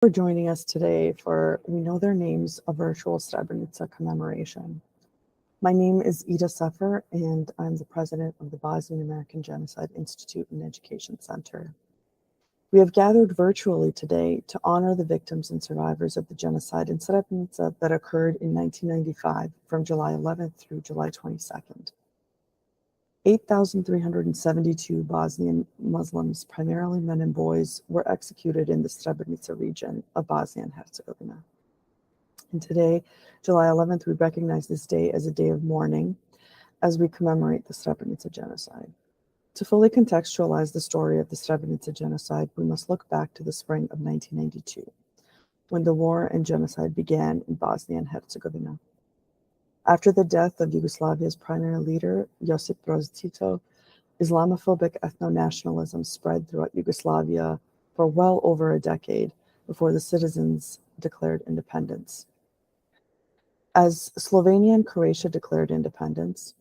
For joining us today for We Know Their Names, a virtual Srebrenica commemoration. My name is Ida Sefer, and I'm the president of the Bosnian American Genocide Institute and Education Center. We have gathered virtually today to honor the victims and survivors of the genocide in Srebrenica that occurred in 1995 from July 11th through July 22nd. 8,372 Bosnian Muslims, primarily men and boys, were executed in the Srebrenica region of Bosnia and Herzegovina. And today, July 11th, we recognize this day as a day of mourning as we commemorate the Srebrenica genocide. To fully contextualize the story of the Srebrenica genocide, we must look back to the spring of 1992, when the war and genocide began in Bosnia and Herzegovina. After the death of Yugoslavia's primary leader, Josip Broz Tito, Islamophobic ethno-nationalism spread throughout Yugoslavia for well over a decade before the citizens declared independence. As Slovenia and Croatia declared independence,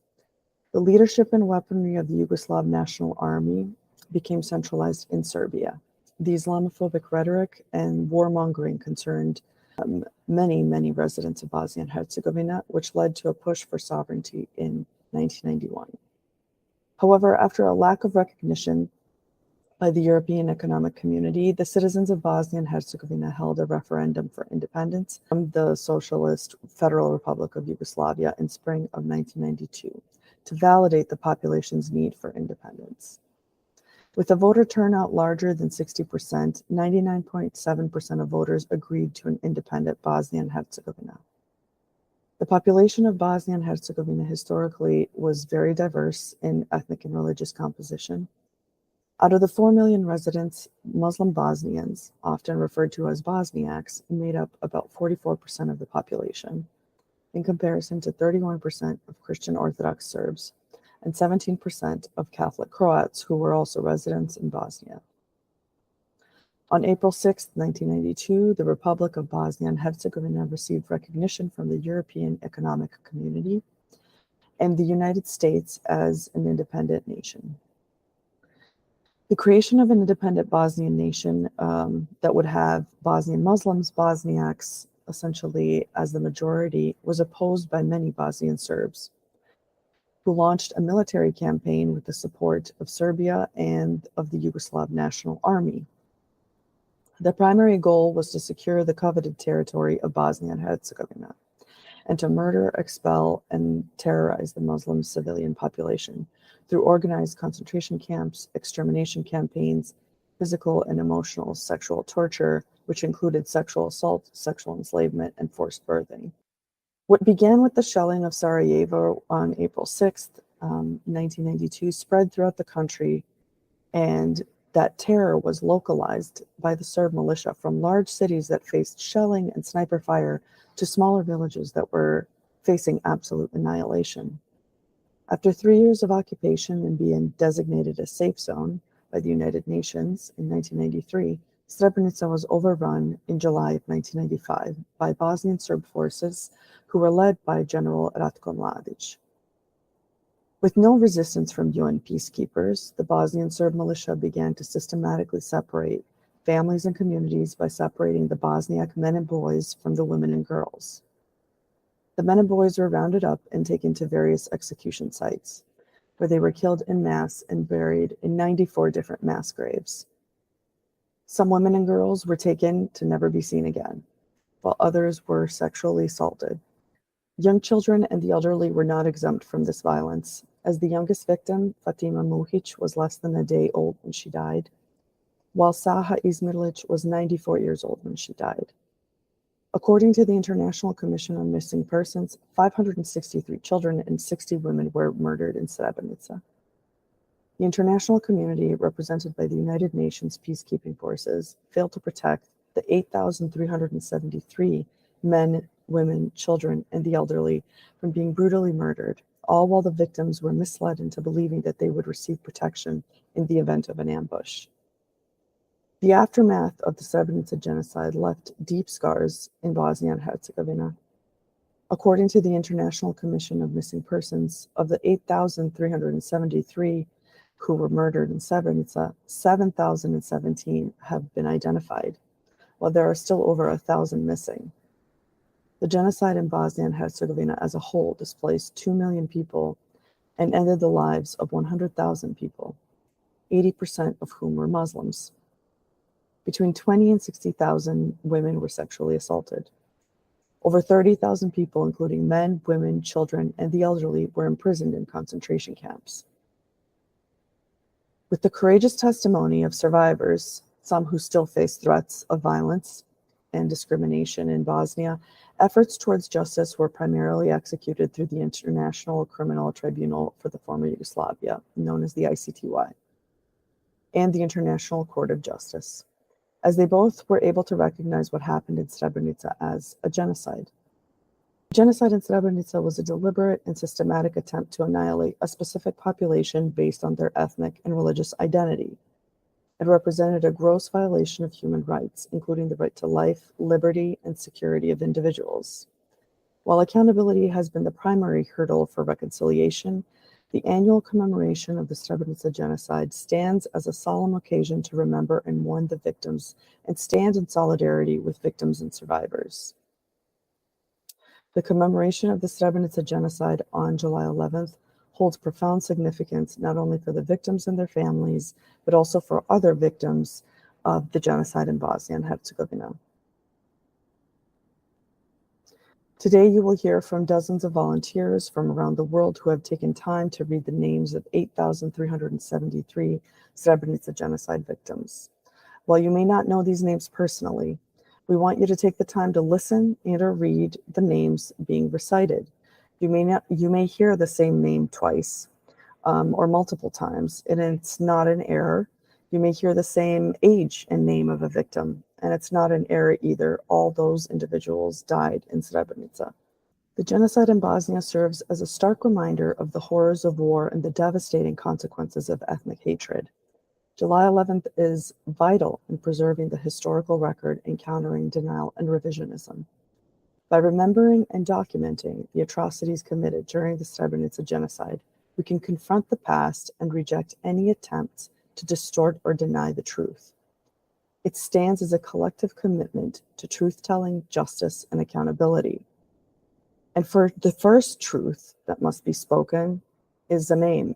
the leadership and weaponry of the Yugoslav National Army became centralized in Serbia. The Islamophobic rhetoric and warmongering concerned many residents of Bosnia and Herzegovina, which led to a push for sovereignty in 1991. However, after a lack of recognition by the European Economic Community, the citizens of Bosnia and Herzegovina held a referendum for independence from the Socialist Federal Republic of Yugoslavia in spring of 1992 to validate the population's need for independence. With a voter turnout larger than 60%, 99.7% of voters agreed to an independent Bosnia and Herzegovina. The population of Bosnia and Herzegovina historically was very diverse in ethnic and religious composition. Out of the 4 million residents, Muslim Bosnians, often referred to as Bosniaks, made up about 44% of the population, in comparison to 31% of Christian Orthodox Serbs and 17% of Catholic Croats who were also residents in Bosnia. On April 6, 1992, the Republic of Bosnia and Herzegovina received recognition from the European Economic Community and the United States as an independent nation. The creation of an independent Bosnian nation that would have Bosnian Muslims, Bosniaks, essentially as the majority, was opposed by many Bosnian Serbs, who launched a military campaign with the support of Serbia and of the Yugoslav National Army. The primary goal was to secure the coveted territory of Bosnia and Herzegovina and to murder, expel, and terrorize the Muslim civilian population through organized concentration camps, extermination campaigns, physical and emotional sexual torture, which included sexual assault, sexual enslavement, and forced birthing. What began with the shelling of Sarajevo on April 6th, 1992, spread throughout the country, and that terror was localized by the Serb militia from large cities that faced shelling and sniper fire to smaller villages that were facing absolute annihilation. After 3 years of occupation and being designated a safe zone by the United Nations in 1993, Srebrenica was overrun in July of 1995 by Bosnian Serb forces who were led by General Ratko Mladic. With no resistance from UN peacekeepers, the Bosnian Serb militia began to systematically separate families and communities by separating the Bosniak men and boys from the women and girls. The men and boys were rounded up and taken to various execution sites, where they were killed en masse and buried in 94 different mass graves. Some women and girls were taken to never be seen again, while others were sexually assaulted. Young children and the elderly were not exempt from this violence, as the youngest victim, Fatima Muhic, was less than a day old when she died, while Saha Izmirlic was 94 years old when she died. According to the International Commission on Missing Persons, 563 children and 60 women were murdered in Srebrenica. The international community, represented by the United Nations peacekeeping forces, failed to protect the 8,373 men, women, children, and the elderly from being brutally murdered, all while the victims were misled into believing that they would receive protection in the event of an ambush. The aftermath of the Srebrenica genocide left deep scars in Bosnia and Herzegovina. According to the International Commission of Missing Persons, of the 8,373 who were murdered in Srebrenica, 7,017 have been identified, while there are still over 1,000 missing. The genocide in Bosnia and Herzegovina as a whole displaced 2 million people and ended the lives of 100,000 people, 80% of whom were Muslims. Between 20 and 60,000 women were sexually assaulted. Over 30,000 people, including men, women, children, and the elderly, were imprisoned in concentration camps. With the courageous testimony of survivors, some who still face threats of violence and discrimination in Bosnia, efforts towards justice were primarily executed through the International Criminal Tribunal for the former Yugoslavia, known as the ICTY, and the International Court of Justice, as they both were able to recognize what happened in Srebrenica as a genocide. Genocide in Srebrenica was a deliberate and systematic attempt to annihilate a specific population based on their ethnic and religious identity. It represented a gross violation of human rights, including the right to life, liberty, and security of individuals. While accountability has been the primary hurdle for reconciliation, the annual commemoration of the Srebrenica genocide stands as a solemn occasion to remember and mourn the victims and stand in solidarity with victims and survivors. The commemoration of the Srebrenica genocide on July 11th holds profound significance not only for the victims and their families, but also for other victims of the genocide in Bosnia and Herzegovina. Today, you will hear from dozens of volunteers from around the world who have taken time to read the names of 8,373 Srebrenica genocide victims. While you may not know these names personally, we want you to take the time to listen and or read the names being recited. You may hear the same name twice or multiple times, and it's not an error. You may hear the same age and name of a victim, and it's not an error either. All those individuals died in Srebrenica. The genocide in Bosnia serves as a stark reminder of the horrors of war and the devastating consequences of ethnic hatred. July 11th is vital in preserving the historical record and countering denial and revisionism. By remembering and documenting the atrocities committed during the Srebrenica genocide, we can confront the past and reject any attempts to distort or deny the truth. It stands as a collective commitment to truth-telling, justice, and accountability. And for the first truth that must be spoken is the name.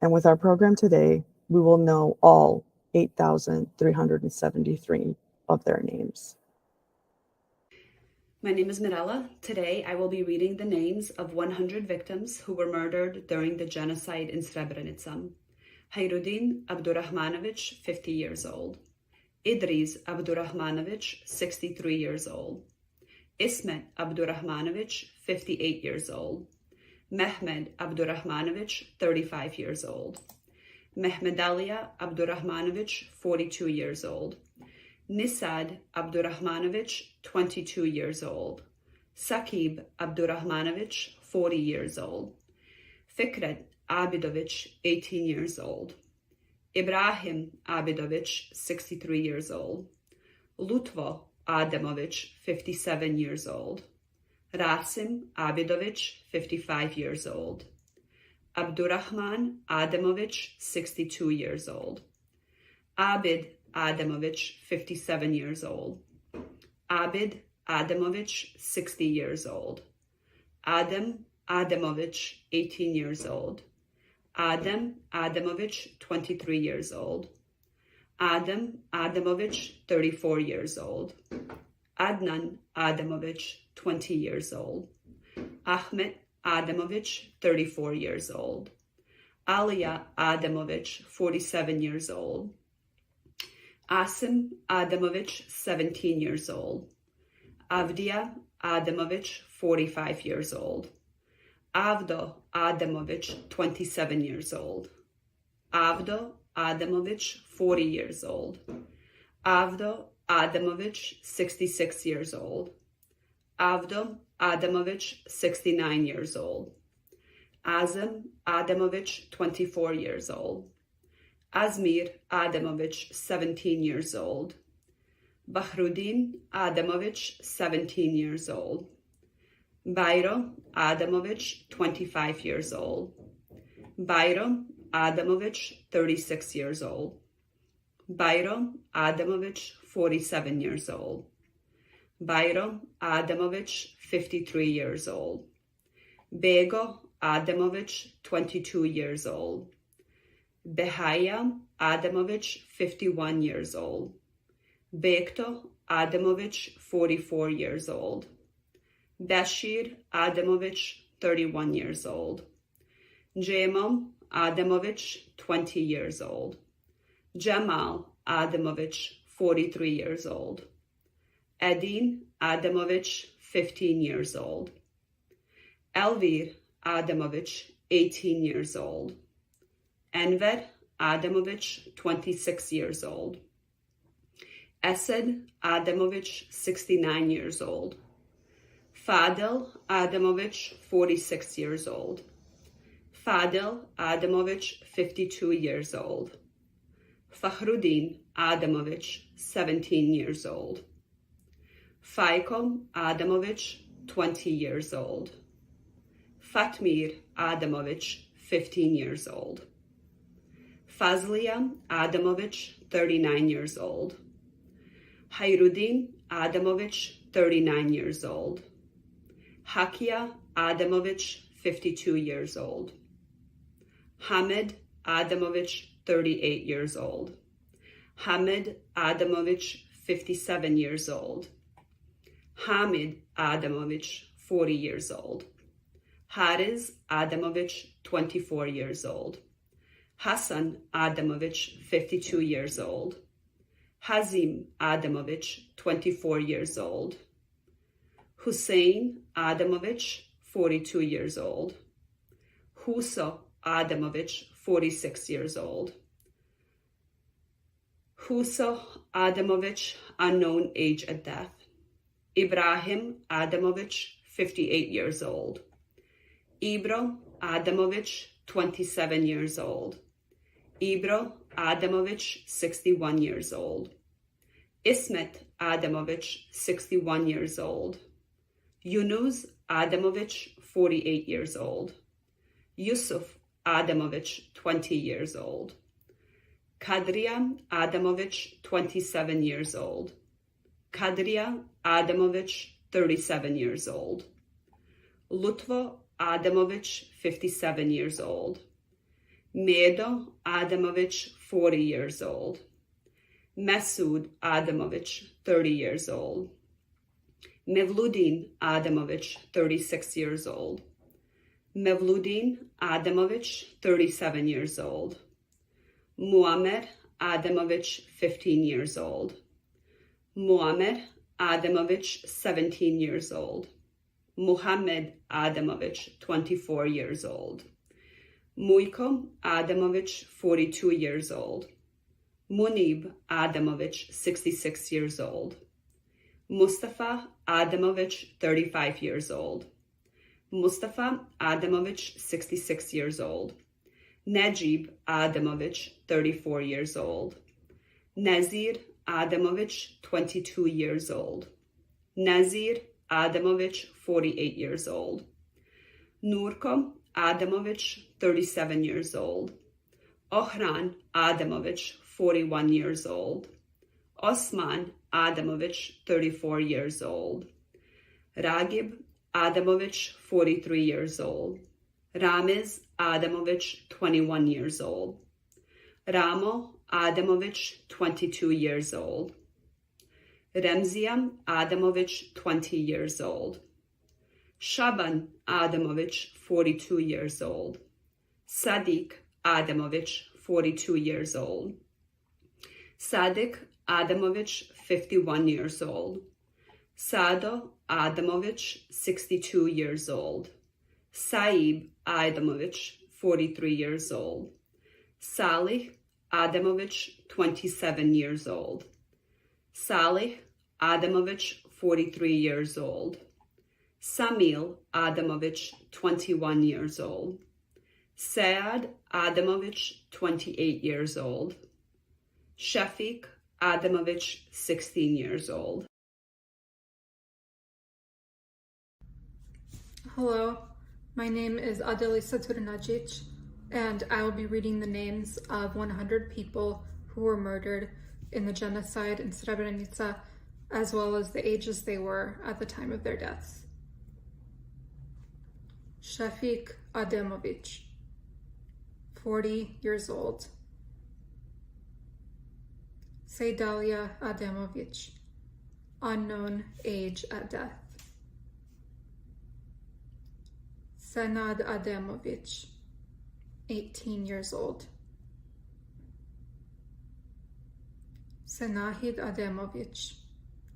And with our program today, we will know all 8,373 of their names. My name is Mirella. Today, I will be reading the names of 100 victims who were murdered during the genocide in Srebrenica. Hayrudin Abdurrahmanovic, 50 years old. Idris Abdurrahmanovic, 63 years old. Ismet Abdurrahmanovic, 58 years old. Mehmed Abdurrahmanovic, 35 years old. Mehmedalia Abdurrahmanovic, 42 years old. Nisad Abdurrahmanovic, 22 years old. Sakib Abdurrahmanovic, 40 years old. Fikret Abidovic, 18 years old. Ibrahim Abidovic, 63 years old. Lutvo Ademovic, 57 years old. Rasim Abidovic, 55 years old. Abdurrahman Ademovic, 62 years old. Abid Ademovic, 57 years old. Abid Ademovic, 60 years old. Adem Ademovic, 18 years old. Adem Ademovic, 23 years old. Adem Ademovic, 34 years old. Adnan Ademovic, 20 years old. Ahmet Ademovic, 34 years old. Alia Ademovic, 47 years old. Asim Ademovic, 17 years old. Avdia Ademovic, 45 years old. Avdo Ademovic, 27 years old. Avdo Ademovic, 40 years old. Avdo Ademovic, 66 years old. Avdo Ademovic, 69 years old. Azem Ademovic, 24 years old. Azmir Ademovic, 17 years old. Bahrudin Ademovic, 17 years old. Bayro Ademovic, 25 years old. Bayro Ademovic, 36 years old. Bayro Ademovic, 47 years old. Bajro Adamovic, 53 years old. Bego Adamovic, 22 years old. Behaya Adamovic, 51 years old. Bekto Adamovic, 44 years old. Bashir Adamovic, 31 years old. Jemom Adamovic, 20 years old. Jamal Adamovic, 43 years old. Edin Adamovic, 15 years old. Elvir Adamovic, 18 years old. Enver Adamovic, 26 years old. Esed Adamovic, 69 years old. Fadel Adamovic, 46 years old. Fadel Adamovic, 52 years old. Fakhruddin Adamovic, 17 years old. Faikom Adamovic, 20 years old. Fatmir Adamovic, 15 years old. Fazlia Adamovic, 39 years old. Hayruddin Adamovic, 39 years old. Hakia Adamovic, 52 years old. Hamid Adamovic, 38 years old. Hamid Adamovic, 57 years old. Hamid Adamovic, 40 years old. Hariz Adamovic, 24 years old. Hassan Adamovic, 52 years old. Hazim Adamovic, 24 years old. Hussein Adamovic, 42 years old. Huso Adamovic, 46 years old. Huso Adamovic, unknown age at death. Ibrahim Adamovic, 58 years old. Ibro Adamovic, 27 years old. Ibro Adamovic, 61 years old. Ismet Adamovic, 61 years old. Yunus Adamovic, 48 years old. Yusuf Adamovic, 20 years old. Kadria Adamovic, 27 years old. Kadria Adamovic, 37 years old. Lutvo Adamovic, 57 years old. Medo Adamovic, 40 years old. Mesud Adamovic, 30 years old. Mevludin Adamovic, 36 years old. Mevludin Adamovic, 37 years old. Muammer Adamovic, 15 years old. Muammer Adamovic, 17 years old. Muhammad Adamovic, 24 years old. Mujko Adamovic, 42 years old. Munib Adamovic, 66 years old. Mustafa Adamovic, 35 years old. Mustafa Adamovic, 66 years old. Najib Adamovic, 34 years old. Nazir Adamovic, 22 years old. Nazir Adamovic, 48 years old. Nurko Adamovic, 37 years old. Ohran Adamovic, 41 years old. Osman Adamovic, 34 years old. Ragib Adamovic, 43 years old. Ramiz Adamovic, 21 years old. Ramo Adamovic, 22 years old. Remzian Adamovic, 20 years old. Shaban Adamovic, 42 years old. Sadiq Adamovic, 42 years old. Sadik Adamovic, 51 years old. Sado Adamovic, 62 years old. Saib Adamovic, 43 years old. Salih Adamovic, 27 years old. Salih Adamovic, 43 years old. Samil Adamovic, 21 years old. Saad Adamovic, 28 years old. Shafiq Adamovic, 16 years old. Hello, my name is Adelisa Turnajic, and I will be reading the names of 100 people who were murdered in the genocide in Srebrenica, as well as the ages they were at the time of their deaths. Shafik Ademovic, 40 years old. Sejdalia Ademovic, unknown age at death. Senad Ademovic, 18 years old. Senahid Ademovic,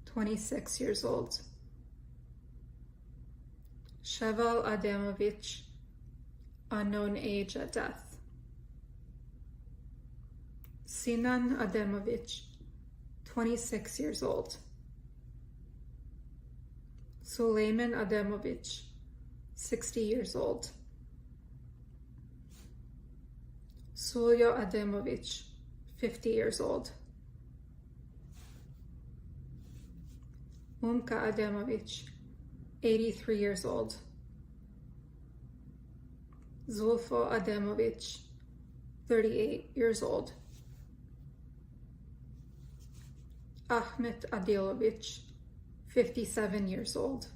26 years old. Sheval Ademovic, unknown age at death. Sinan Ademovic, 26 years old. Suleiman Ademovic, 60 years old. Suljo Ademovic, 50 years old. Mumka Ademovic, 83 years old. Zulfo Ademovic, 38 years old. Ahmet Adilovic, 57 years old.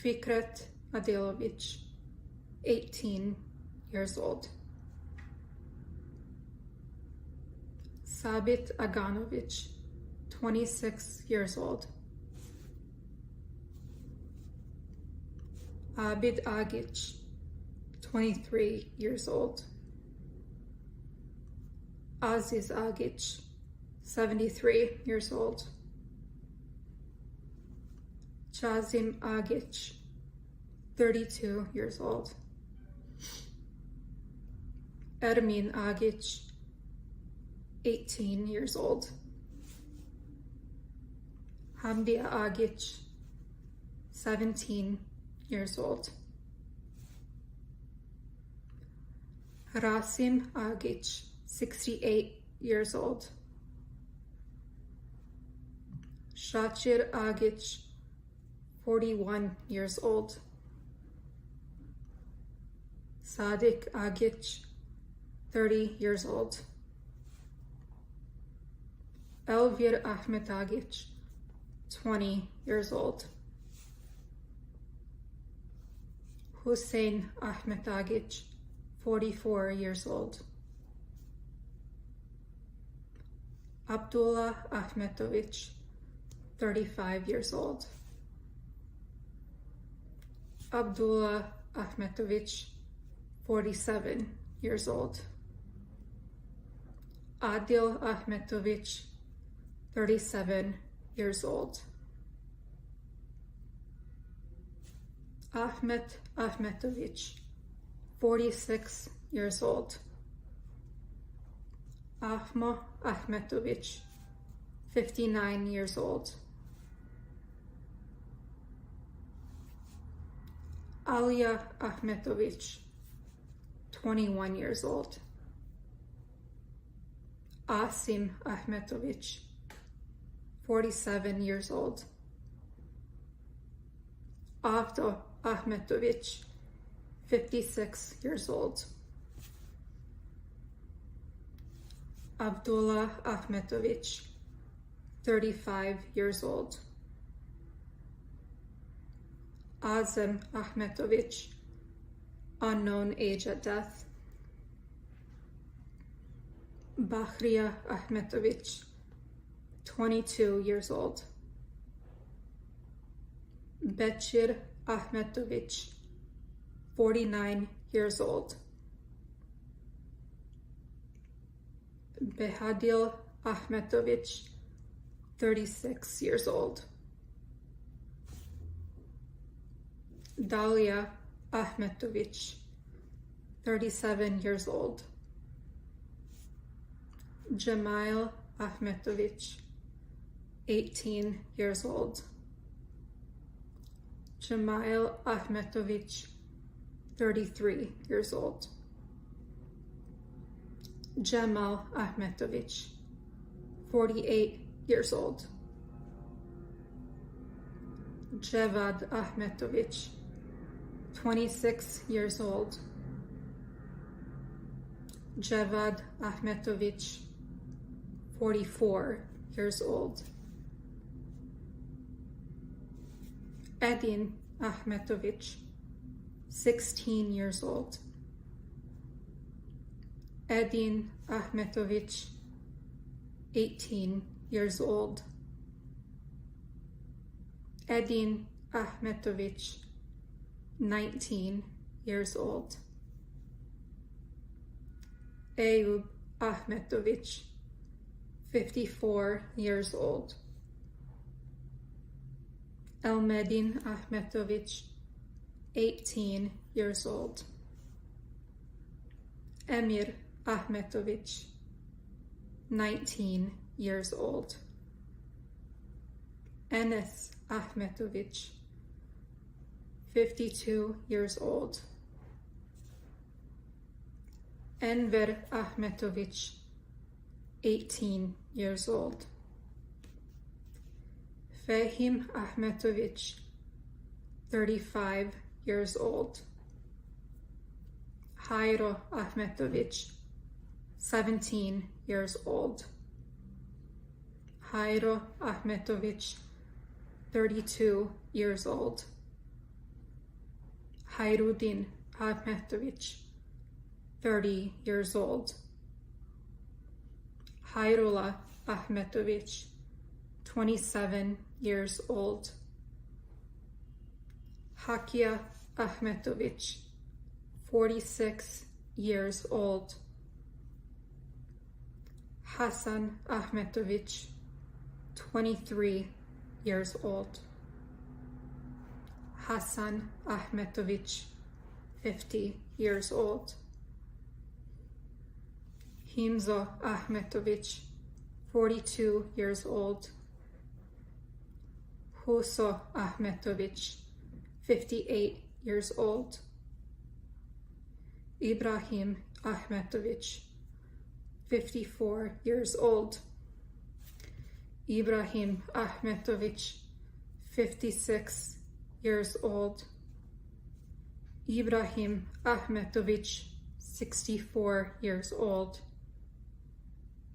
Fikret Adilovic, 18 years old. Sabit Aganovic, 26 years old. Abid Agic, 23 years old. Aziz Agic, 73 years old. Chazim Agic, 32 years old. Ermin Agic, 18 years old. Hamdia Agic, 17 years old. Rasim Agic, 68 years old. Shachir Agic, 41 years old. Sadik Agic, 30 years old. Elvir Ahmet Agic, 20 years old. Hussein Ahmet Agic, 44 years old. Abdullah Ahmetovic, 35 years old. Abdullah Ahmetovic, 47 years old. Adil Ahmetovic, 37 years old. Ahmet Ahmetovic, 46 years old. Ahmo Ahmetovic, 59 years old. Alia Ahmetovic, 21 years old. Asim Ahmetovic, 47 years old. Avdo Ahmetovic, 56 years old. Abdullah Ahmetovic, 35 years old. Azem Ahmetovic, unknown age at death. Bahria Ahmetovic, 22 years old. Bekir Ahmetovic, 49 years old. Behadil Ahmetovic, 36 years old. Dalia Ahmetovic, 37 years old. Jemail Ahmetovic, 18 years old. Jemail Ahmetovic, 33 years old. Jemal Ahmetovic, 48 years old. Jevad Ahmetovic, 26 years old. Javad Ahmetovic, 44 years old. Edin Ahmetovic, 16 years old. Edin Ahmetovic, 18 years old. Edin Ahmetovic, 19 years old. Eyüp Ahmetovic, 54 years old. Elmedin Ahmetovic, 18 years old. Emir Ahmetovic, 19 years old. Enes Ahmetovic, 52 years old. Enver Ahmetovic, 18 years old. Fehim Ahmetovic, 35 years old. Hayro Ahmetovic, 17 years old. Hayro Ahmetovic, 32 years old. Hayrudin Ahmetovic, 30 years old. Hayrullah Ahmetovic, 27 years old. Hakia Ahmetovic, 46 years old. Hasan Ahmetovic, 23 years old. Hasan Ahmetovic, 50 years old. Himzo Ahmetovic, 42 years old. Huso Ahmetovic, 58 years old. Ibrahim Ahmetovic, 54 years old. Ibrahim Ahmetovic, 56 years old. Ibrahim Ahmetovic, 64 years old.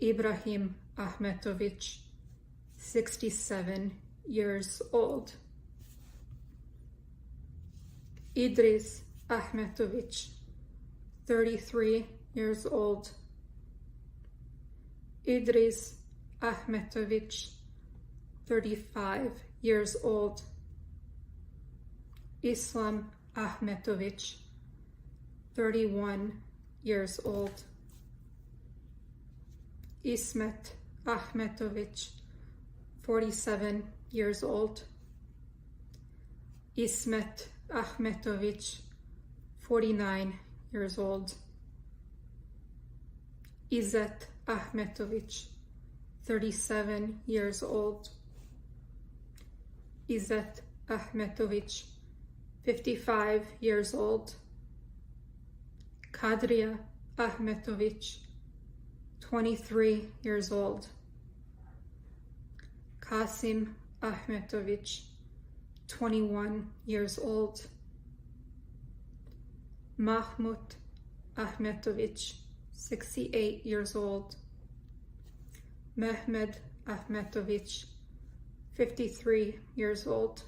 Ibrahim Ahmetovic, 67 years old. Idris Ahmetovic, 33 years old. Idris Ahmetovic, 35 years old. Islam Ahmetovic, 31 years old. Ismet Ahmetovic, 47 years old. Ismet Ahmetovic, 49 years old. Izzet Ahmetovic, 37 years old. Izzet Ahmetovic, 55 years old. Kadria Ahmetovic, 23 years old. Kasim Ahmetovic, 21 years old. Mahmut Ahmetovic, 68 years old. Mehmed Ahmetovic, 53 years old.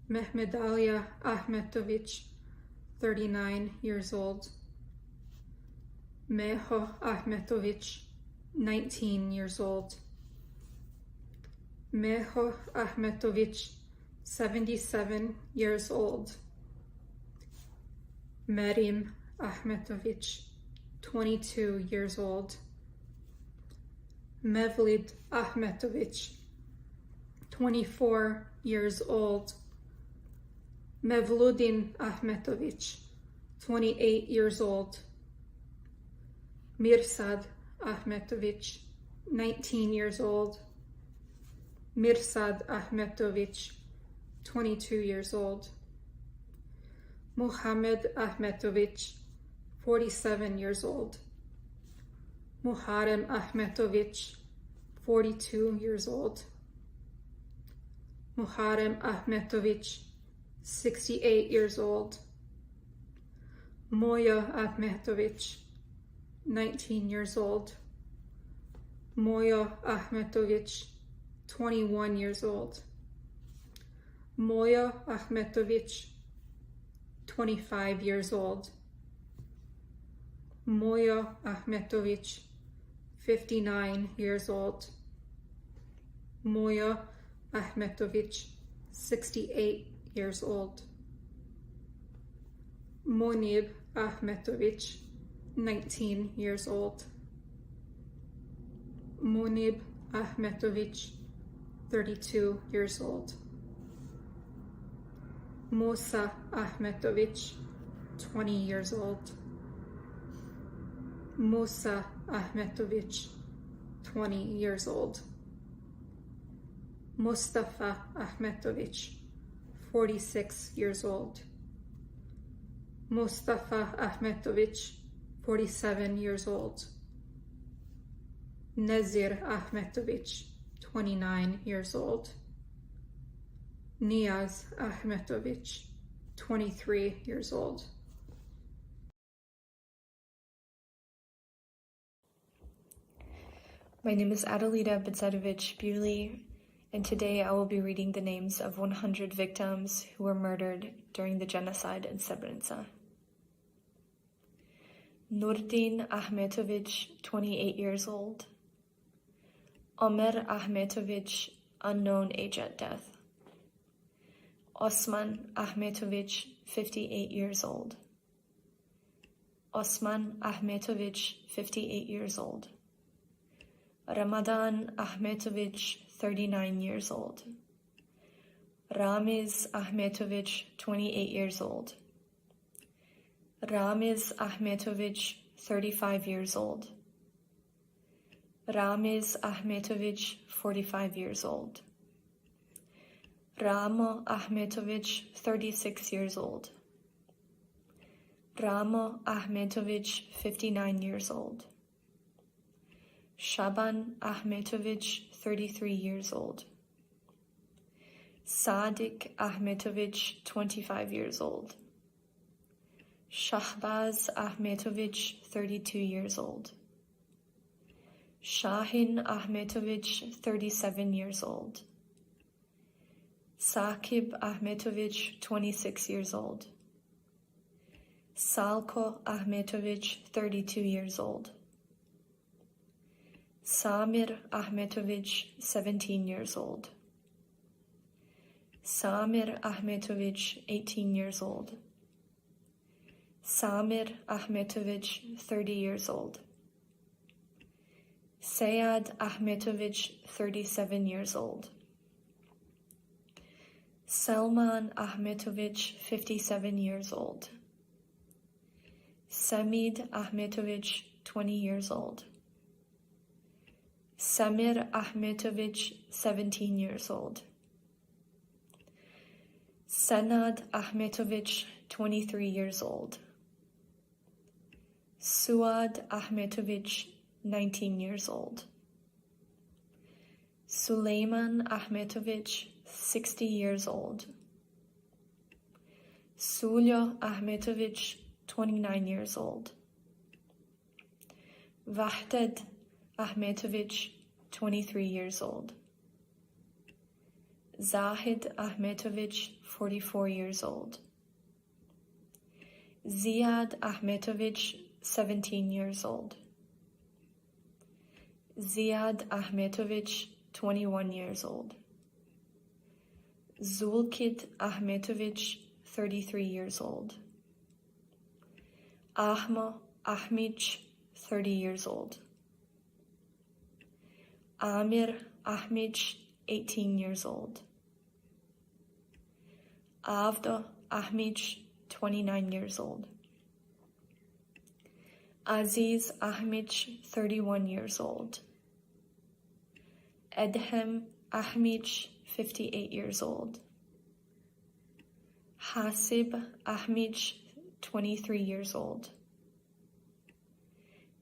Mehmedalia Ahmetovic, 39 years old. Meho Ahmetovic, 19 years old. Meho Ahmetovic, 77 years old. Merim Ahmetovic, 22 years old. Mevlid Ahmetovic, 24 years old. Mevludin Ahmetovic, 28 years old. Mirsad Ahmetovic, 19 years old. Mirsad Ahmetovic, 22 years old. Muhammad Ahmetovic, 47 years old. Muharrem Ahmetovic, 42 years old. Muharrem Ahmetovic, 68 years old. Moya Ahmetovic, 19 years old. Moya Ahmetovic, 21 years old. Moya Ahmetovic, 25 years old. Moya Ahmetovic, 59 years old. Moya Ahmetovic, 68 years old. Monib Ahmetovic, 19 years old. Monib Ahmetovic, 32 years old. Musa Ahmetovic, 20 years old. Musa Ahmetovic, 20 years old. Mustafa Ahmetovic, 46 years old. Mustafa Ahmetovic, 47 years old. Nezir Ahmetovic, 29 years old. Niaz Ahmetovic, 23 years old. My name is Adelita Bedzedovich Bewley, and today I will be reading the names of 100 victims who were murdered during the genocide in Srebrenica. Nurdin Ahmetovic, 28 years old. Omer Ahmetovic, unknown age at death. Osman Ahmetovic, 58 years old. Osman Ahmetovic, 58 years old. Ramadan Ahmetovic, 39 years old. Ramiz Ahmetovic, 28 years old. Ramiz Ahmetovic, 35 years old. Ramiz Ahmetovic, 45 years old. Ramo Ahmetovic, 36 years old. Ramo Ahmetovic, 59 years old. Shaban Ahmetovic, 33 years old. Sadiq Ahmetovic, 25 years old. Shahbaz Ahmetovic, 32 years old. Shahin Ahmetovic, 37 years old. Saqib Ahmetovic, 26 years old. Salko Ahmetovic, 32 years old. Samir Ahmetovic, 17 years old. Samir Ahmetovic, 18 years old. Samir Ahmetovic, 30 years old. Sayad Ahmetovic, 37 years old. Selman Ahmetovic, 57 years old. Samid Ahmetovic, 20 years old. Samir Ahmetovic, 17 years old. Senad Ahmetovic, 23 years old. Suad Ahmetovic, 19 years old. Suleiman Ahmetovic, 60 years old. Sulyo Ahmetovic, 29 years old. Vahted Ahmetovic, 23 years old. Zahid Ahmetovic, 44 years old. Ziad Ahmetovic, 17 years old. Ziad Ahmetovic, 21 years old. Zulkid Ahmetovic, 33 years old. Ahma Ahmic, 30 years old. Amir Ahmic, 18 years old. Avda Ahmic, 29 years old. Aziz Ahmic, 31 years old. Edhem Ahmic, 58 years old. Hasib Ahmic, 23 years old.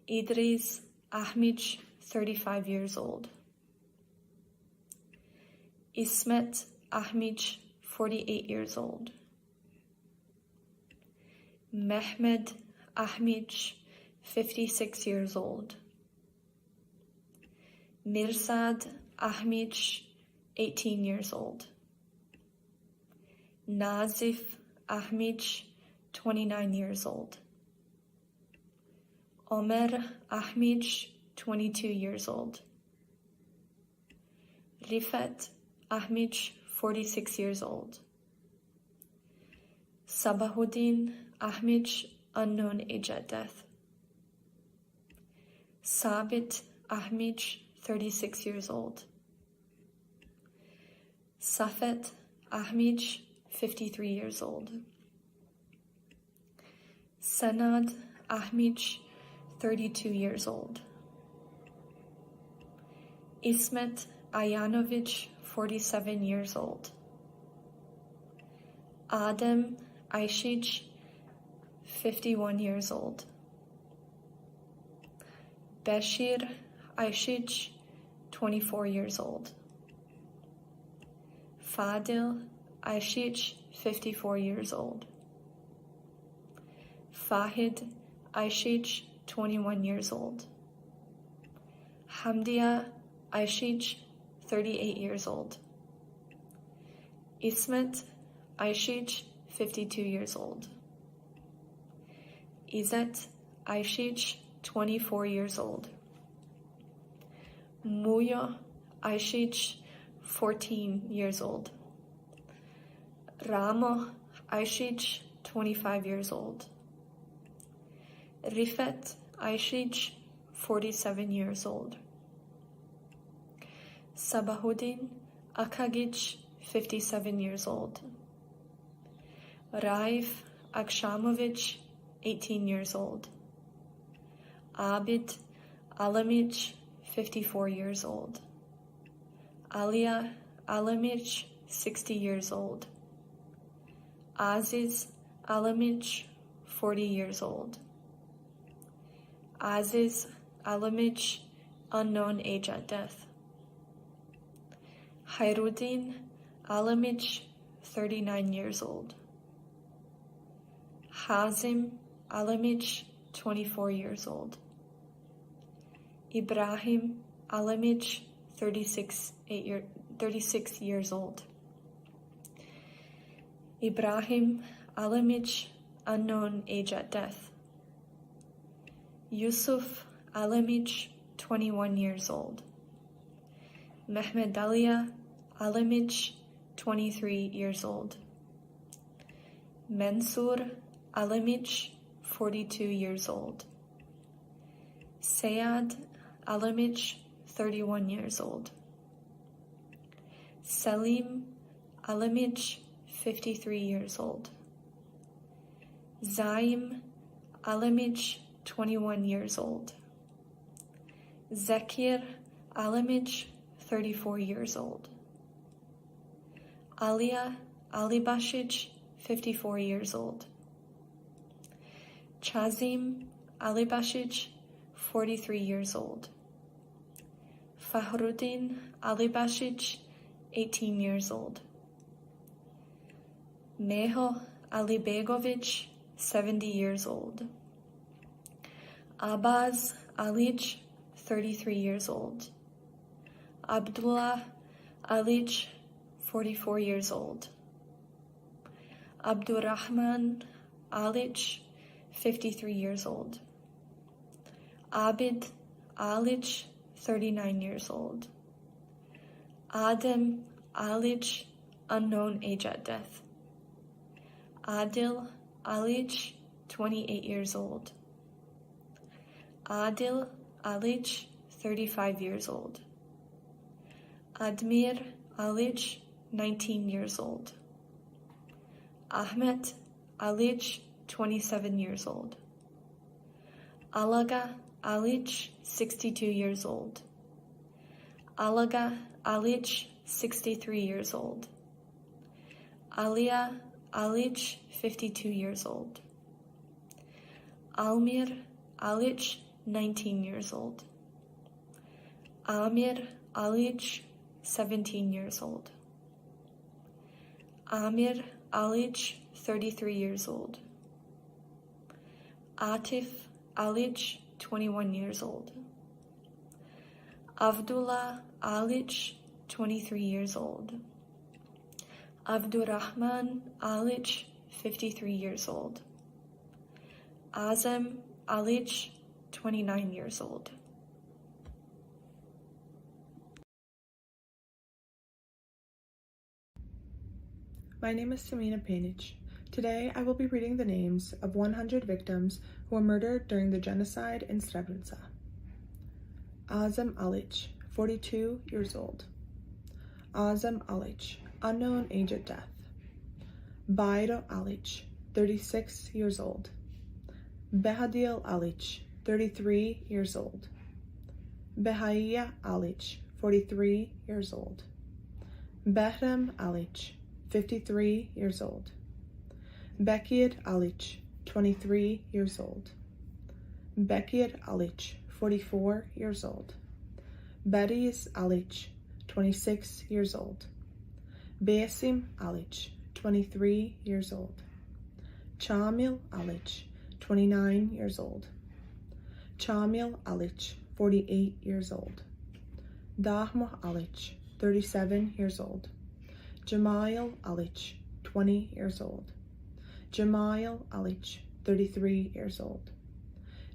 Idris Ahmic, 35 years old. Ismet Ahmic, 48 years old. Mehmed Ahmic, 56 years old. Mirsad Ahmic, 18 years old. Nazif Ahmic, 29 years old. Omer Ahmic, 22 years old. Rifat Ahmic, 46 years old. Sabahuddin Ahmic, unknown age at death. Sabit Ahmic, 36 years old. Safet Ahmic, 53 years old. Senad Ahmic, 32 years old. Ismet Ayanovic, 47 years old. Adem Aishic, 51 years old. Bashir Aishic, 24 years old. Fadil Aishic, 54 years old. Fahid Aishic, 21 years old. Hamdia Aishic, 38 years old. Ismet Aishic, 52 years old. Izzet Aishic, 24 years old. Muya Aishic, 14 years old. Ramo Aishic, 25 years old. Rifat Aishic, 47 years old. Sabahuddin Akagic, 57 years old. Raif Akshamovic, 18 years old. Abid Alamic, 54 years old. Alia Alamic, 60 years old. Aziz Alamic, 40 years old. Aziz Alamic, unknown age at death. Khairuddin Alamic, 39 years old. Hazim Alamic, 24 years old. Ibrahim Alamic, 36 years old. Ibrahim Alamic, unknown age at death. Yusuf Alamic, 21 years old. Mehmedalia Alamic, 23 years old. Mensur Alamic, 42 years old. Sayad Alamic, 31 years old. Selim Alamic, 53 years old. Zaim Alamic, 21 years old. Zakir Alamic, 34 years old. Alia Alibashic, 54 years old. Chazim Alibashic, 43 years old. Fahruddin Alibashic, 18 years old. Meho Alibegovic, 70 years old. Abaz Alic, 33 years old. Abdullah Alic, 44 years old. Abdurrahman Alic, 53 years old. Abid Alic, 39 years old. Adem Alic, unknown age at death. Adil Alic, 28 years old. Adil Alic, 35 years old. Admir Alic, 19 years old. Ahmet Alic, 27 years old. Alaga Alic, 62 years old. Alaga Alic, 63 years old. Alia Alic, 52 years old. Almir Alic, 19 years old. Amir Alic, 17 years old. Amir Alic, 33 years old. Atif Alic, 21 years old. Abdullah Alic, 23 years old. Abdurrahman Alic, 53 years old. Azam Alic, 29 years old. My name is Samina Painich. Today I will be reading the names of 100 victims who were murdered during the genocide in Srebrenica. Azam Alic, 42 years old. Azam Alic, unknown age at death. Bayro Alic, 36 years old. Behadil Alic, 33 years old. Behaiya Alic, 43 years old. Behram Alic, 53 years old. Bekir Alic, 23 years old. Bekir Alic, 44 years old. Beriz Alic, 26 years old. Besim Alic, 23 years old. Chamil Alic, 29 years old. Chamil Alic, 48 years old. Dahma Alic, 37 years old. Jamail Alic, 20 years old. Jamail Alic, 33 years old.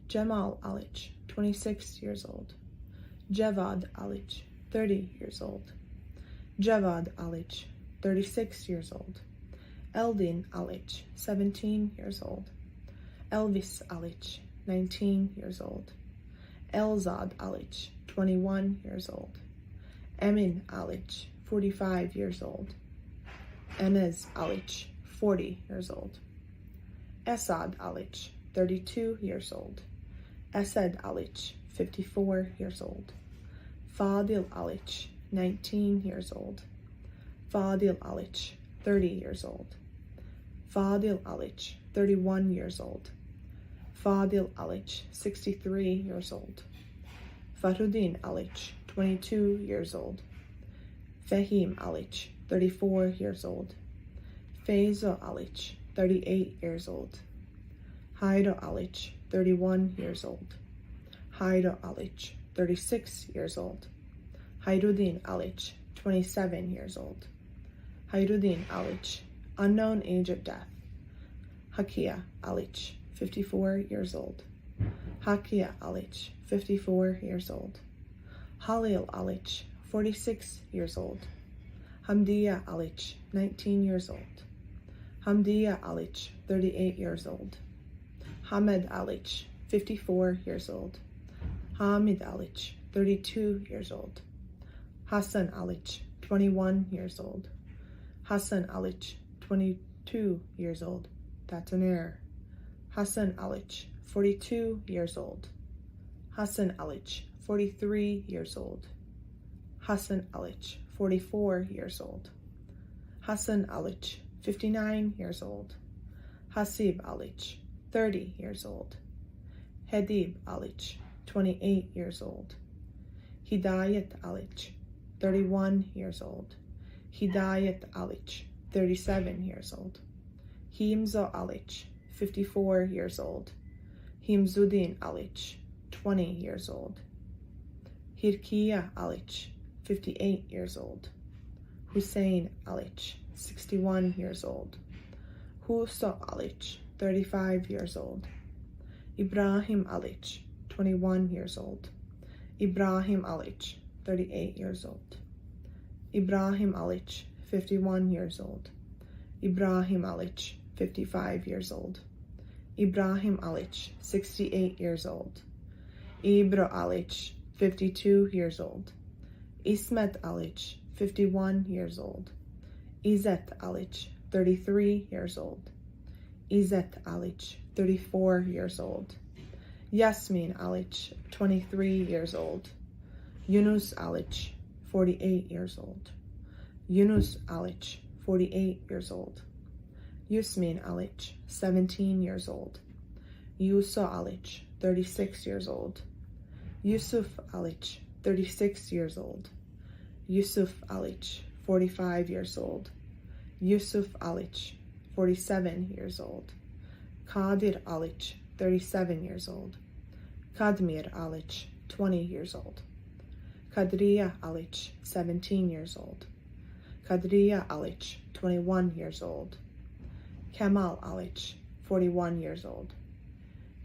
Jamal Alic, 26 years old. Javad Alic, 30 years old. Javad Alic, 36 years old. Eldin Alic, 17 years old. Elvis Alic, 19 years old. Elzad Alic, 21 years old. Emin Alic, 45 years old. Enes Alic, 40 years old. Esad Alic, 32 years old. Esed Alic, 54 years old. Fadil Alic, 19 years old. Fadil Alic, 30 years old. Fadil Alic, 31 years old. Fadil Alic, 63 years old. Fahrudin Alic, 22 years old. Fahim Alic, 34 years old. Faizo Alic, 38 years old. Haido Alic, 31 years old. Haido Alic, 36 years old. Hayrudin Alic, 27 years old. Hayrudin Alic, unknown age of death. Hakia Alic, 54 years old. Hakia Alic, 54 years old. Halil Alic, 46 years old. Hamdiya Alic, 19 years old. Hamdiya Alic, 38 years old. Hamed Alic, 54 years old. Hamid Alic, 32 years old. Hassan Alic, 21 years old. Hassan Alic, 22 years old. That's an error. Hassan Alic, 42 years old. Hassan Alic, 43 years old. Hassan Alic, 44 years old. Hassan Alic, 59 years old. Hasib Alic, 30 years old. Hedib Alic, 28 years old. Hidayat Alic, 31 years old. Hidayat Alic, 37 years old. Himzo Alic, 54 years old. Himzuddin Alic, 20 years old. Hirkiya Alic, 58 years old. Hussein Alic, 61 years old. Huso Alic, 35 years old. Ibrahim Alic, 21 years old. Ibrahim Alic, 38 years old. Ibrahim Alic, 51 years old. Ibrahim Alic, 55 years old. Ibrahim Alic, 68 years old. Ibro Alic, 52 years old. Ismet Alic, 51 years old. Izet Alic, 33 years old. Izet Alic, 34 years old. Yasmin Alic, 23 years old. Yunus Alic, 48 years old. Yunus Alic, 48 years old. Yusmin Alic, 17 years old. Yuso Alic, 36 years old. Yusuf Alic, 36 years old. Yusuf Alic, 45 years old. Yusuf Alic, 47 years old. Kadir Alic, 37 years old. Kadmir Alic, 20 years old. Kadriya Alic, 17 years old. Kadriya Alic, 21 years old. Kemal Alic, 41 years old.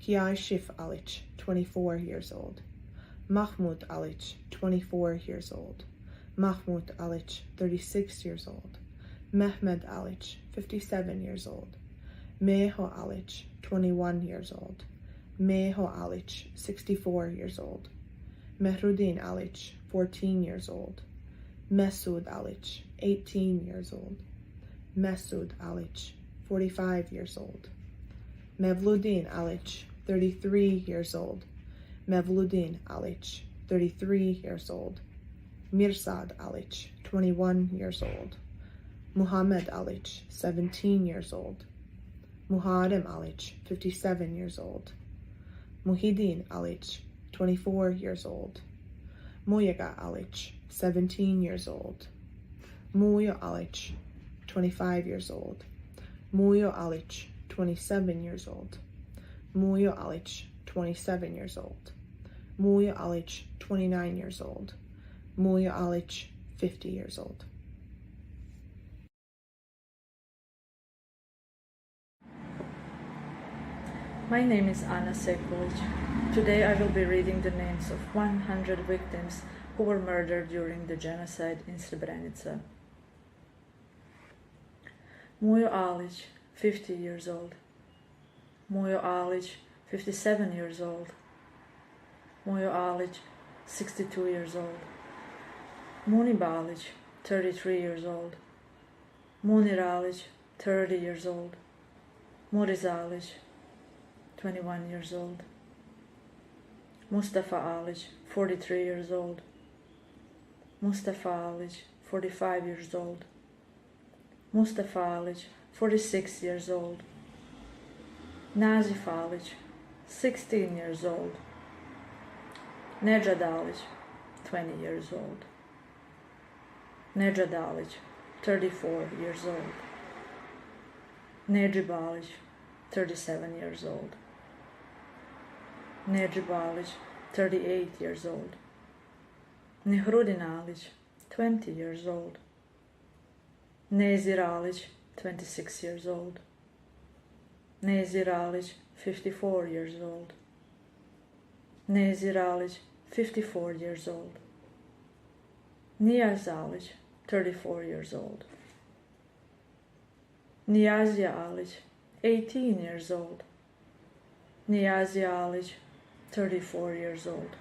Kiashif Alic, 24 years old. Mahmud Alic, 24 years old. Mahmud Alic, 36 years old. Mehmed Alic, 57 years old. Meho Alic, 21 years old. Meho Alic, 64 years old. Mehrudin Alic, 14 years old. Mesud Alic, 18 years old. Mesud Alic, 45 years old. Mevludin Alic, 33 years old. Mevludin Alic, 33 years old. Mirsad Alic, 21 years old. Muhammad Alic, 17 years old. Muharrem Alic, 57 years old. Muhyiddin Alic, 24 years old. Muyaga Alic, 17 years old. Muyo Alic, 25 years old. Muyo Alic, 27 years old. Muyo Alic, 27 years old. Muyo Alic, 29 years old. Muyo Alic, 50 years old. My name is Anna Sekulic. Today I will be reading the names of 100 victims who were murdered during the genocide in Srebrenica. Mujo Alic, 50 years old. Mujo Alic, 57 years old. Mujo Alic, 62 years old. Munib Alic, 33 years old. Munir Alic, 30 years old. Muriz Alic, 21 years old. Mustafa Alic, 43 years old. Mustafa Alic, 45 years old. Mustafa Alic, 46 years old. Nazif Alic, 16 years old. Nejad Alic, 20 years old. Nejad Alic, 34 years old. Nejib Alic, 37 years old. Nejib Alic, 38 years old. Nehrudin Alic, 20 years old. Nezir Alic, 26 years old. Nezir Alic, 54 years old. Nezir Alic, 54 years old. Niyaz Alic, 34 years old. Niyazia Alic, 18 years old. Niyazia Alic, 34 years old.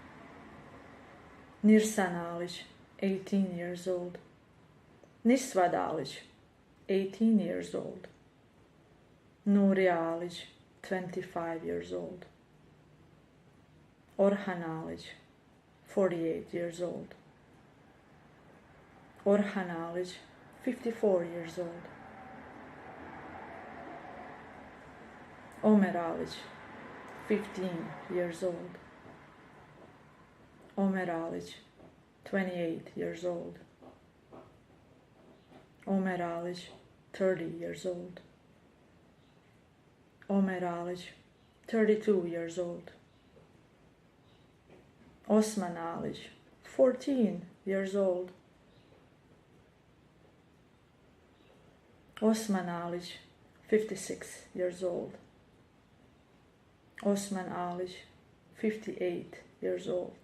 Nirsan Alic, 18 years old. Nisvad Alic, 18 years old. Nuri Alic, 25 years old. Orhan Alic, 48 years old. Orhan Alic, 54 years old. Omer Alic, 15 years old. Omer Alic, 28 years old. Omer Alic, 30 years old. Omer Alic, 32 years old. Osman Alic, 14 years old. Osman Alic, 56 years old. Osman Alic, 58 years old.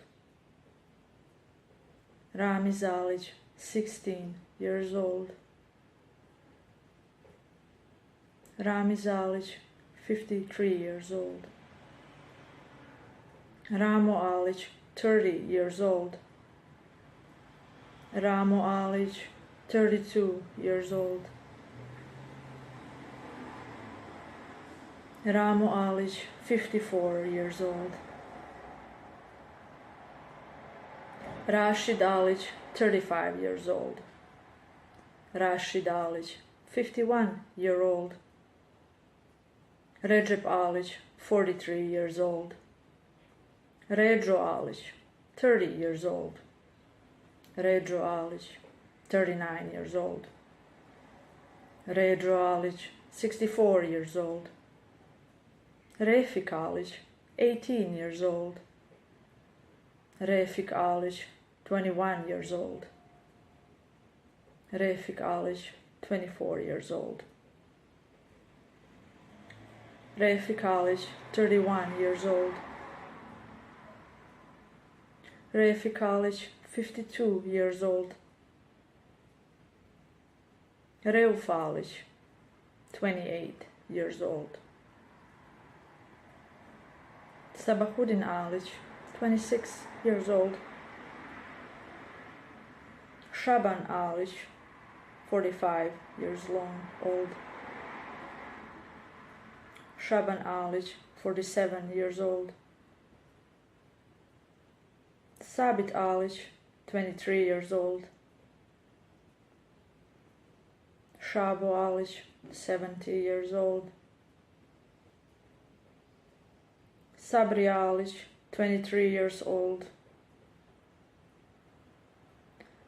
Ramiz Alic, 16 years old. Ramiz Alic, 53 years old. Ramo Alic, 30 years old. Ramo Alic, 32 years old. Ramo Alic, 54 years old. Rashid Alic, 35 years old. Rashid Alic, 51-year-old. Recep Alic, 43 years old. Rejo Alic, 30 years old. Rejo Alic, 39 years old. Rejo Alic, 64 years old. Refik Alić, 18 years old. Refik Alić, 21 years old. Refik Alić, 24 years old. Refik Alić, 31 years old. Refik Alić, 52 years old. Reuf Alić, 28 years old. Sabahuddin Alić, 26 years old. Shaban Alić, 45 years old. Shaban Alić, 47 years old. Sabit Alić, 23 years old. Shabo Alić, 70 years old. Sabri Alić, 23 years old.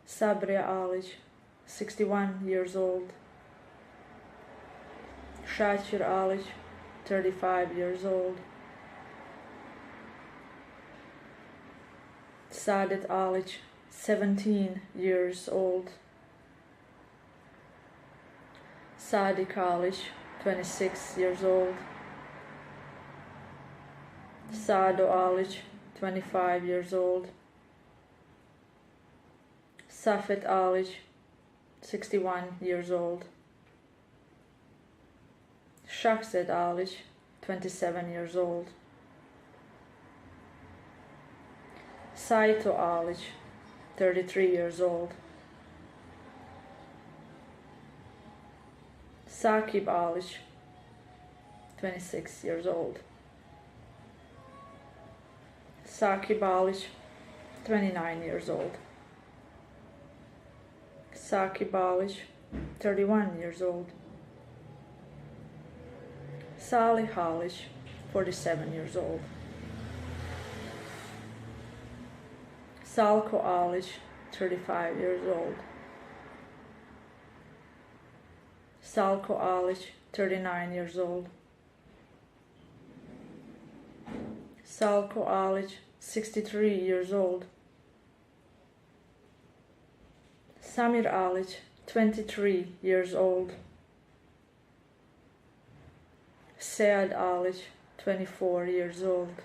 Sabri Alić, 61 years old. Shachir Alić, 35 years old. Saadet Alić, 17 years old. Sadik Alić, 26 years old. Sado Alić, 25 years old. Safet Alić, 61 years old. Shahzad Alić, 27 years old. Saito Alić, 33 years old. Sakib Alić, 26 years old. Sakib Alić, 29 years old. Sakib Alić, 31 years old. Salih Alić, 47 years old. Salko Alić, 35 years old. Salko Alić, 39 years old. Salko Alić, 63 years old. Samir Alić, 23 years old. Sead Alić, 24 years old.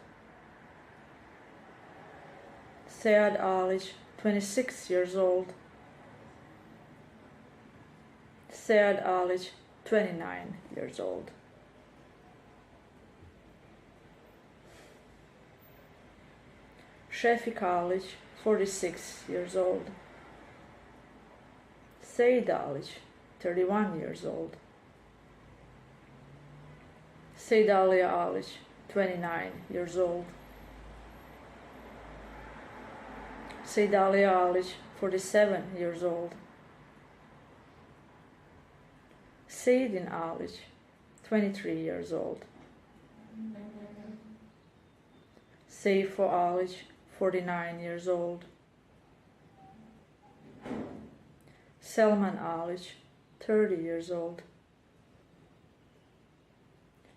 Sead Alić, 26 years old. Sead Alić, 29 years old. Shefik Alić, 46 years old. Seid Alić, 31 years old. Seydalia Alić, 29 years old. Seydalia Alić, 47 years old. Seydin Alić, 23 years old. Seyfo Alić, 49 years old. Selman Alić, 30 years old.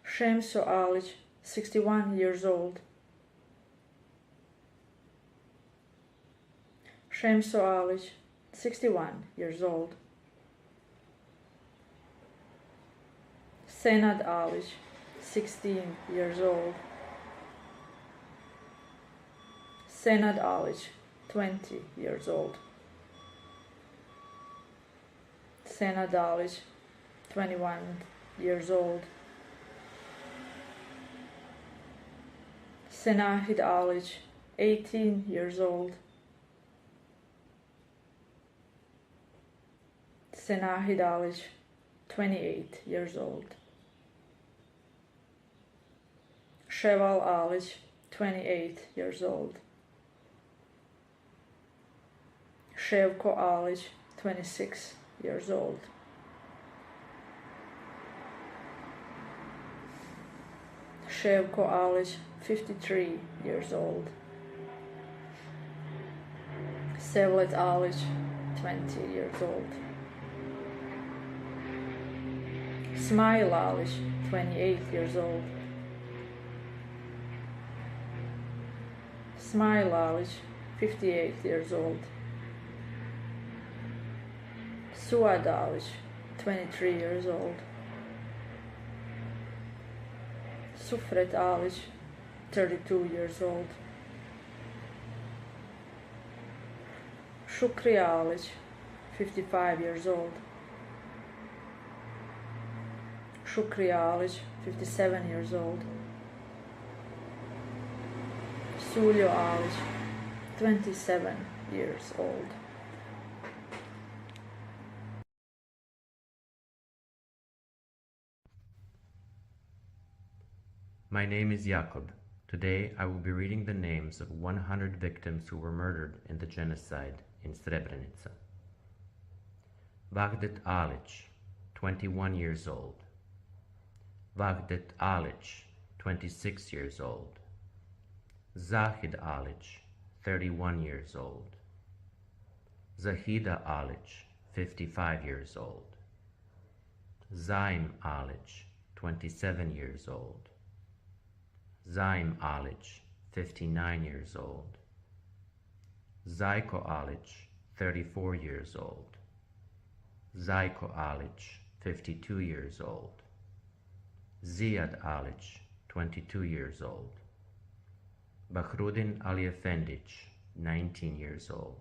Shemso Alić, 61 years old. Shemso Alić, 61 years old. Senad Alić, 16 years old. Senad Alić, 20 years old. Senad Alić, 21 years old. Senahid Alić, 18 years old. Senahid Alić, 28 years old. Sheval Alić, 28 years old. Shevko Alić, 26 years old. Shevko Alić, 53 years old. Sevlet Alić, 20 years old. Smail Alić, 28 years old. Smile Alic, 58 years old. Suad Alic, 23 years old. Sufret Alic, 32 years old. Shukri Alic, 55 years old. Shukri Alic, 57 years old. Suljo Alic, 27 years old. My name is Jakob. Today I will be reading the names of 100 victims who were murdered in the genocide in Srebrenica. Vahdet Alic, 21 years old. Vahdet Alic, 26 years old. Zahid Alic, 31 years old. Zahida Alic, 55 years old. Zaim Alic, 27 years old. Zaim Alic, 59 years old. Zaiko Alic, 34 years old. Zaiko Alic, 52 years old. Ziad Alic, 22 years old. Bahrudin Ali Efendic, 19 years old.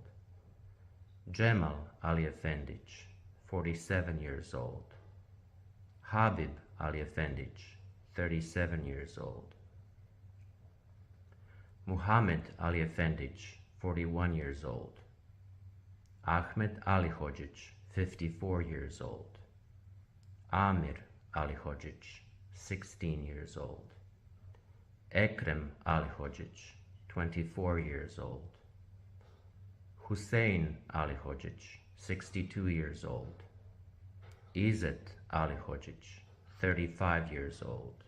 Cemal Ali Efendic, 47 years old. Habib Ali Efendic, 37 years old. Muhammad Ali Efendic, 41 years old. Ahmed Ali Hodzic, 54 years old. Amir Ali Hodzic, 16 years old. Ekrem Ali Hodzic, 24 years old. Hussein Ali Hodzic, 62 years old. Izzet Ali Hodzic, 35 years old.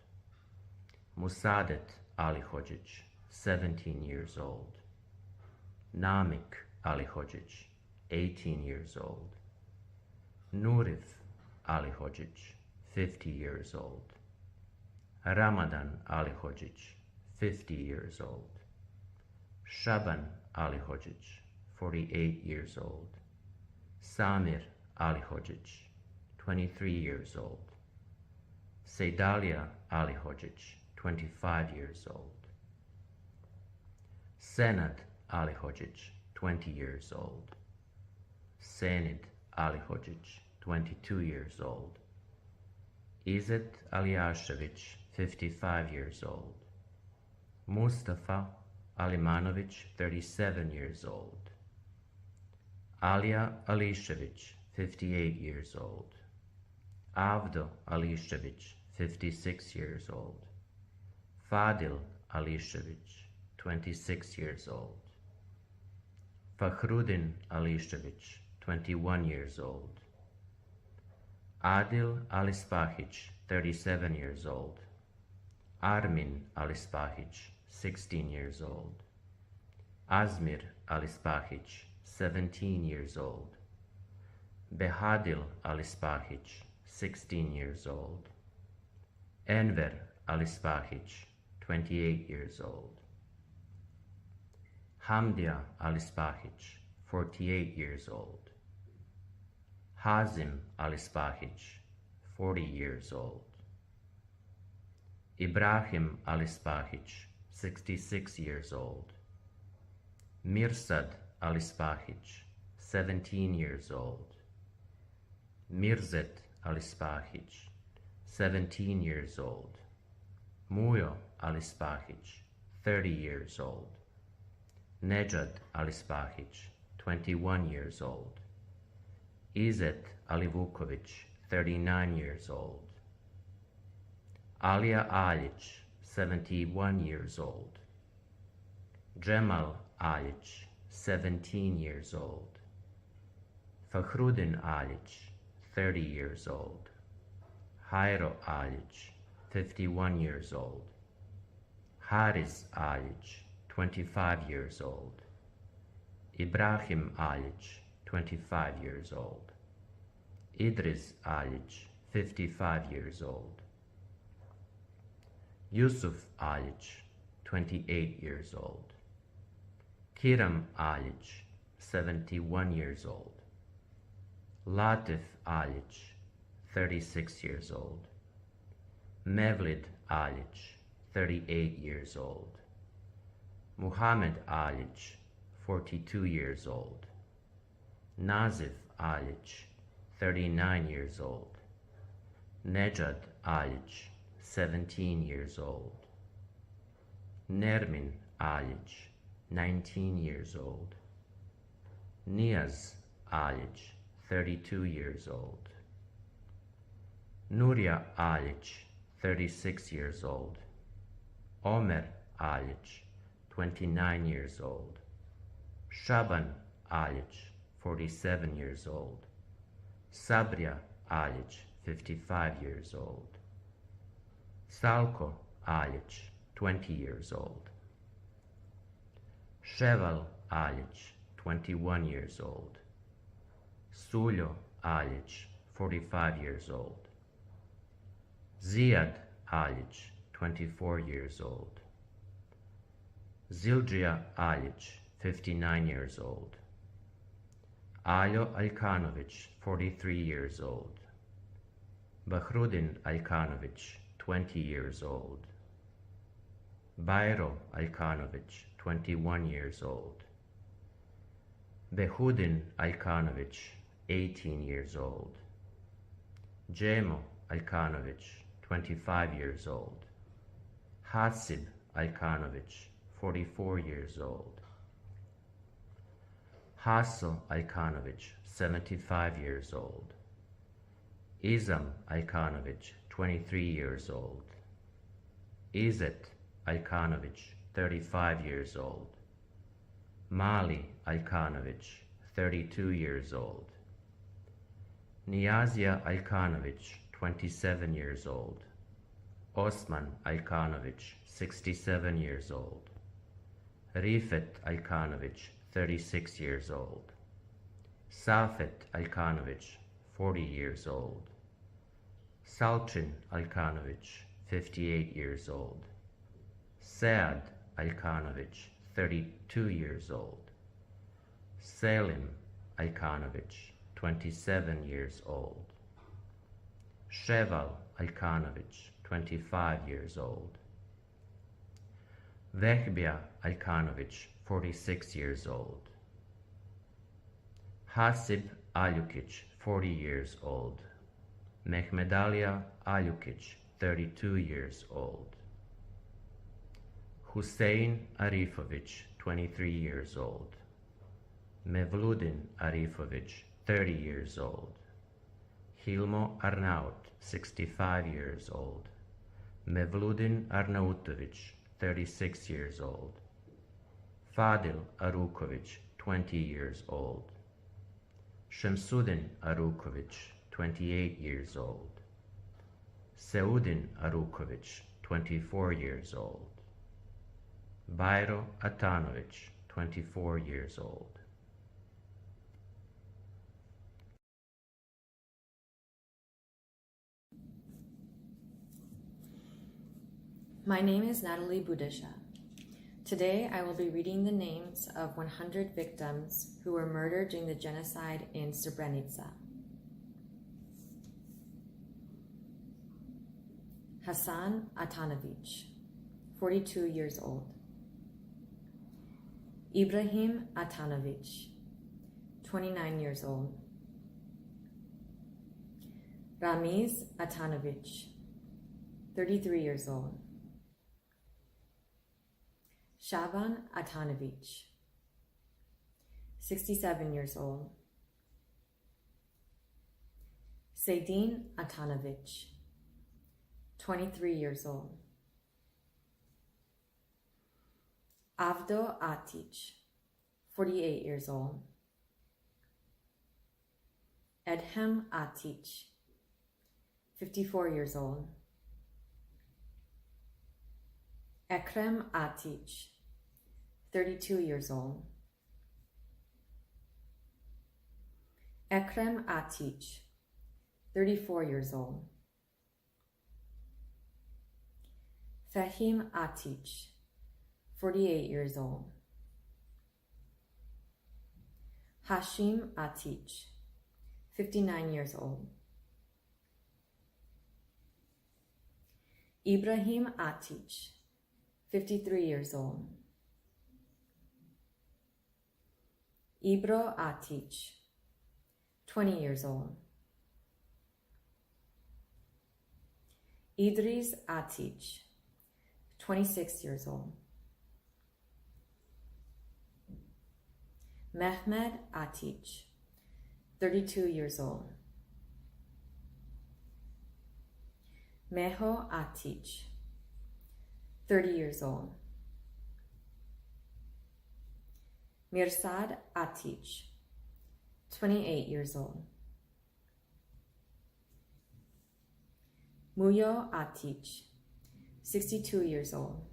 Musadet Ali Hodzic, 17 years old. Namik Ali Hodzic, 18 years old. Nurif Ali Hodzic, 50 years old. Ramadan Ali Hodzic, 50 years old. Shaban Ali Hodzic, 48 years old. Samir Ali Hodzic, 23 years old. Seydalia Ali Hodzic, 25 years old. Senad Ali Hodzic, 20 years old. Senid Ali Hodzic, 22 years old. Izzet Aliashevich, 55 years old. Mustafa Alimanovic, 37 years old. Alia Alishevich, 58 years old. Avdo Alishevich, 56 years old. Fadil Alishevich, 26 years old. Fakhrudin Alishevich, 21 years old. Adil Alispahic, 37 years old. Armin Alispahic, 16 years old. Azmir Alispahic, 17 years old. Behadil Alispahic, 16 years old. Enver Alispahic, 28 years old. Hamdia Alispahic, 48 years old. Hazim Alispahic, 40 years old. Ibrahim Alispahic, 66 years old. Mirsad Alispahic, 17 years old. Mirzet Alispahic, 17 years old. Mujo Alispahic, 30 years old. Nejad Alispahic, 21 years old. Izzet Alivukovic, 39 years old. Alia Alic, 71 years old. Cemal Alic, 17 years old. Fakhrudin Alic, 30 years old. Hayro Alic, 51 years old. Haris Alic, 25 years old. Ibrahim Alic, 25 years old. Idris Alic, 55 years old. Yusuf Alic, 28 years old. Kiram Alic, 71 years old. Latif Alic, 36 years old. Mevlid Alic, 38 years old. Muhammad Alic, 42 years old. Nazif Alic, 39 years old. Nejad Alic, 17 years old. Nermin Alic, 19 years old. Niaz Alic, 32 years old. Nuria Alic, 36 years old. Omer Alic, 29 years old. Shaban Alic, 47 years old. Sabria Alic, 55 years old. Salko Alic, 20 years old. Sheval Alic, 21 years old. Suljo Alic, 45 years old. Ziad Alic, 24 years old. Zildjiya Alic, 59 years old. Aljo Aljkanović, 43 years old. Bahrudin Aljkanović, 20 years old. Bajro Aljkanović, 21 years old. Behudin Aljkanović, 18 years old. Djemo Aljkanović, 25 years old. Hasib Aljkanović, 44 years old. Haso Aljkanović, 75 years old. Izam Aljkanović, 23 years old. Izet Aljkanović, 35 years old. Mali Aljkanović, 32 years old. Niyazija Aljkanović, 27 years old. Osman Aljkanović, 67 years old. Rifet Aljkanović, 36 years old. Safet Aljkanović, 40 years old. Salchin Aljkanović, 58 years old. Sead Aljkanović, 32 years old. Selim Aljkanović, 27 years old. Sheval Aljkanović, 25 years old. Vehbija Aljkanović, 46 years old. Hasib Aljukić, 40 years old. Mehmedalija Aljukić, 32 years old. Hussein Arifović, 23 years old. Mevludin Arifović, 30 years old. Hilmo Arnaut, 65 years old. Mevludin Arnautović, 36 years old. Fadil Aruković, 20 years old. Shamsuddin Aruković, 28 years old. Seudin Aruković, 24 years old. Bajro Atanović, 24 years old. My name is Natalie Budisha. Today I will be reading the names of 100 victims who were murdered during the genocide in Srebrenica. Hasan Atanović, 42 years old. Ibrahim Atanović, 29 years old. Ramiz Atanović, 33 years old. Shaban Atanović, 67 years old. Sedin Atanović, 23 years old. Avdo Atić, 48 years old. Edhem Atić, 54 years old. Ekrem Atić, 32 years old. Ekrem Atić, 34 years old. Fehim Atić, 48 years old. Hashim Atich, 59 years old. Ibrahim Atich, 53 years old. Ibro Atich, 20 years old. Idris Atich, 26 years old. Mehmed Atich, 32 years old. Meho Atich, 30 years old. Mirsad Atich, 28 years old. Muyo Atich, 62 years old.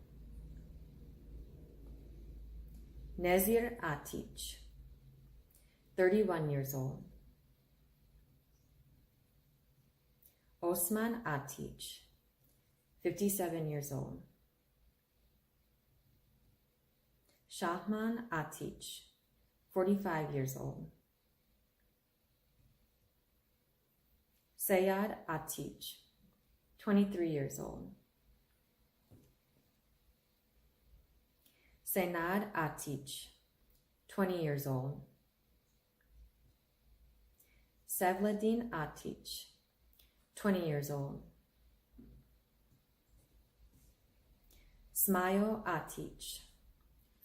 Nezir Atich, 31 years old. Osman Atich, 57 years old. Shahman Atich, 45 years old. Sayad Atich, 23 years old. Senad Atich, 20 years old. Sevledin Atich, 20 years old. Smayo Atich,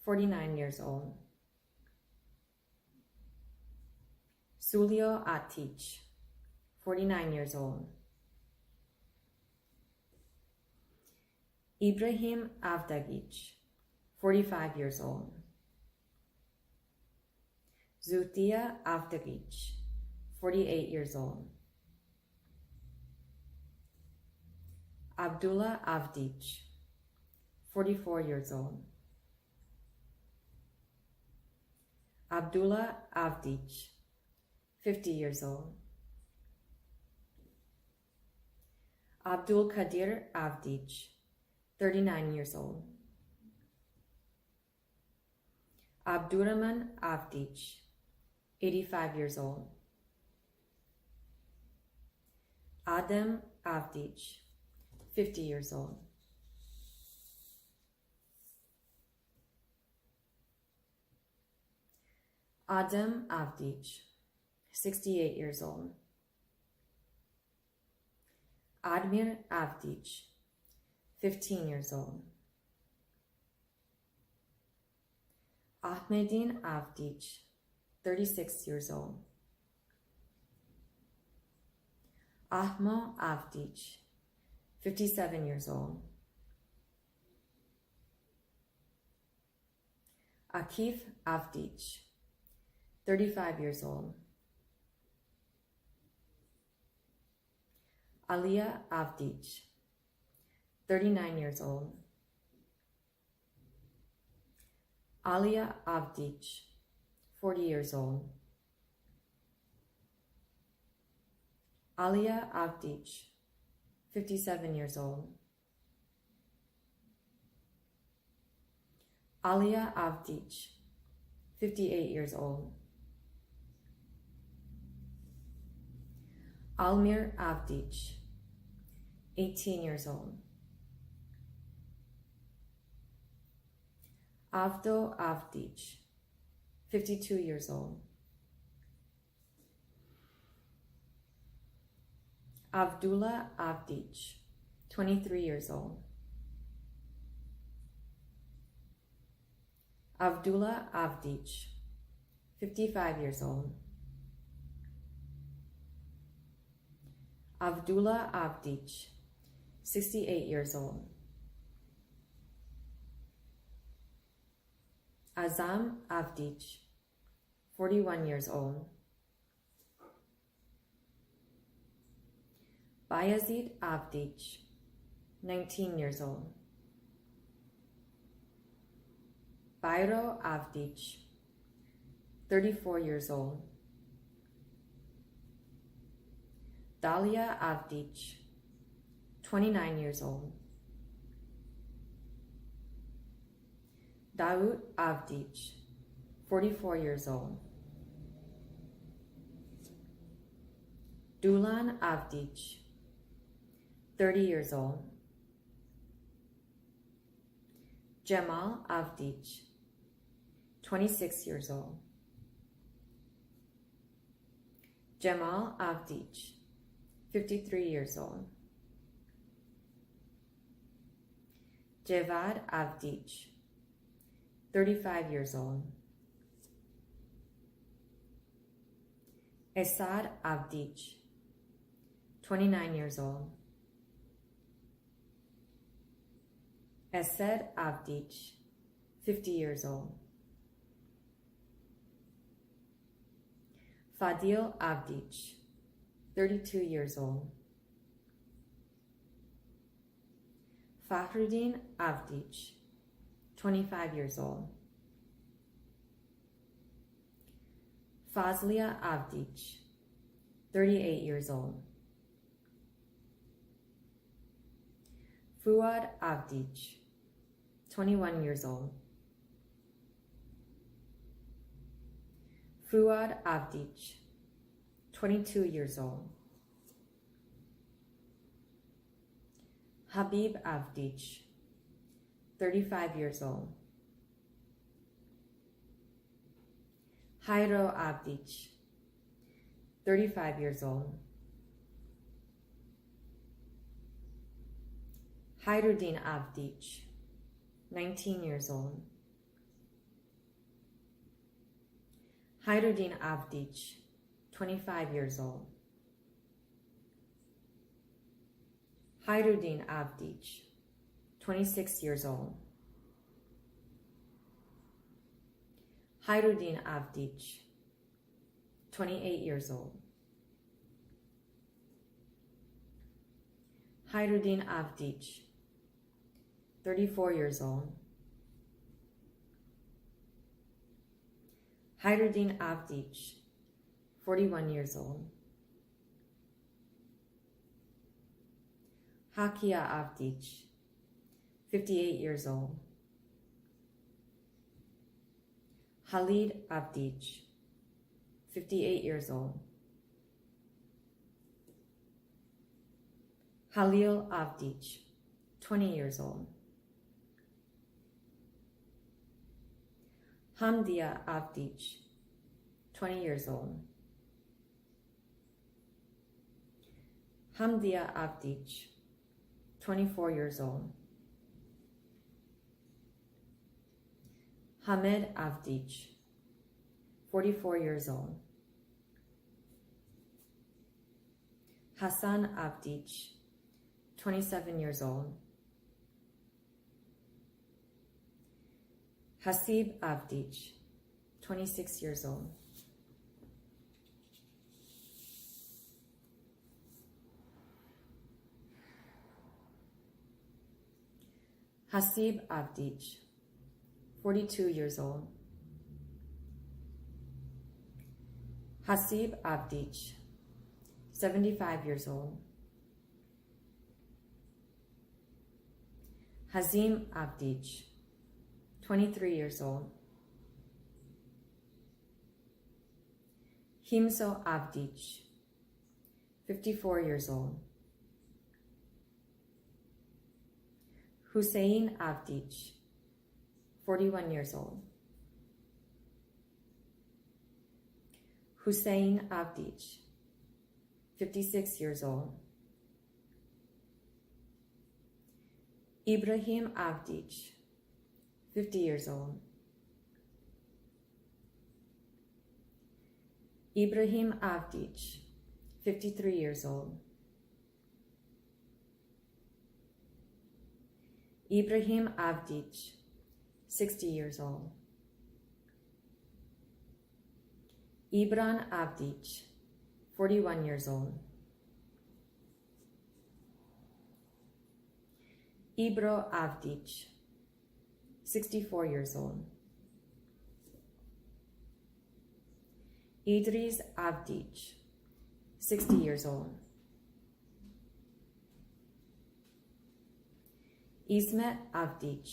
49 years old. Sulio Atich, 49 years old. Ibrahim Avdagich, 45 years old. Zutia Avdagich, 48 years old. Abdullah Avdich, 44 years old. Abdullah Avdich, 50 years old. Abdul Qadir Avdich, 39 years old. Abdurrahman Avdich, 85 years old. Adem Avdich, 50 years old. Adem Avdich, 68 years old. Admir Avdich, 15 years old. Ahmedin Avdich, 36 years old. Ahmo Avdich, 57 years old. Akif Avdich, 35 years old. Aliyah Avdich, 39 years old. Aliyah Avdich, 40 years old. Aliyah Avdich, 57 years old. Aliyah Avdich, 58 years old. Almir Avdich, 18 years old. Avdo Avdich, 52 years old. Abdullah Avdich, 23 years old. Abdullah Avdich, 55 years old. Abdullah Avdich, 68 years old. Azam Avdich, 41 years old. Bayazid Avdich, 19 years old. Bayro Avdich, 34 years old. Dalia Avdich, 29 years old. Daoud Avdich, 44 years old. Dulan Avdic, 30 years old. Jamal Avdic, 26 years old. Jamal Avdic, 53 years old. Jevad Avdic, 35 years old. Esad Avdic, 29 years old. Esed Avdic, 50 years old. Fadil Avdic, 32 years old. Fakhruddin Avdic, 25 years old. Fazlia Avdic, 38 years old. Fuad Avdic, 21 years old. Fuad Avdic, 22 years old. Habib Avdic, 35 years old. Jairo Avdic, 35 years old. Khairuddin Avdic, 19 years old. Khairuddin Avdic, 25 years old. Khairuddin Avdic, 26 years old. Khairuddin Avdic, 28 years old. Khairuddin Avdic, 34 years old. Khairuddin Avdic, 41 years old. Hakia Avdic, 58 years old. Khalid Avdic, 58 years old. Khalil Avdic, 20 years old. Hamdia Avdic, 20 years old. Hamdia Avdic, 24 years old. Hamed Avdic, 44 years old. Hassan Avdic, 27 years old. Hasib Avdic, 26 years old. Hasib Avdic, 42 years old. Hasib Avdic, 75 years old. Hazim Avdic, 23 years old. Himso Avdic, 54 years old. Hussein Avdic, 41 years old. Hussein Avdic, 56 years old. Ibrahim Avdic, 50 years old. Ibrahim Avdic, 53 years old. Ibrahim Avdic, 60 years old. Ibran Avdic, 41 years old. Ibro Avdic, 64 years old. Idris Avdic, 60 years old. Ismet Avdic,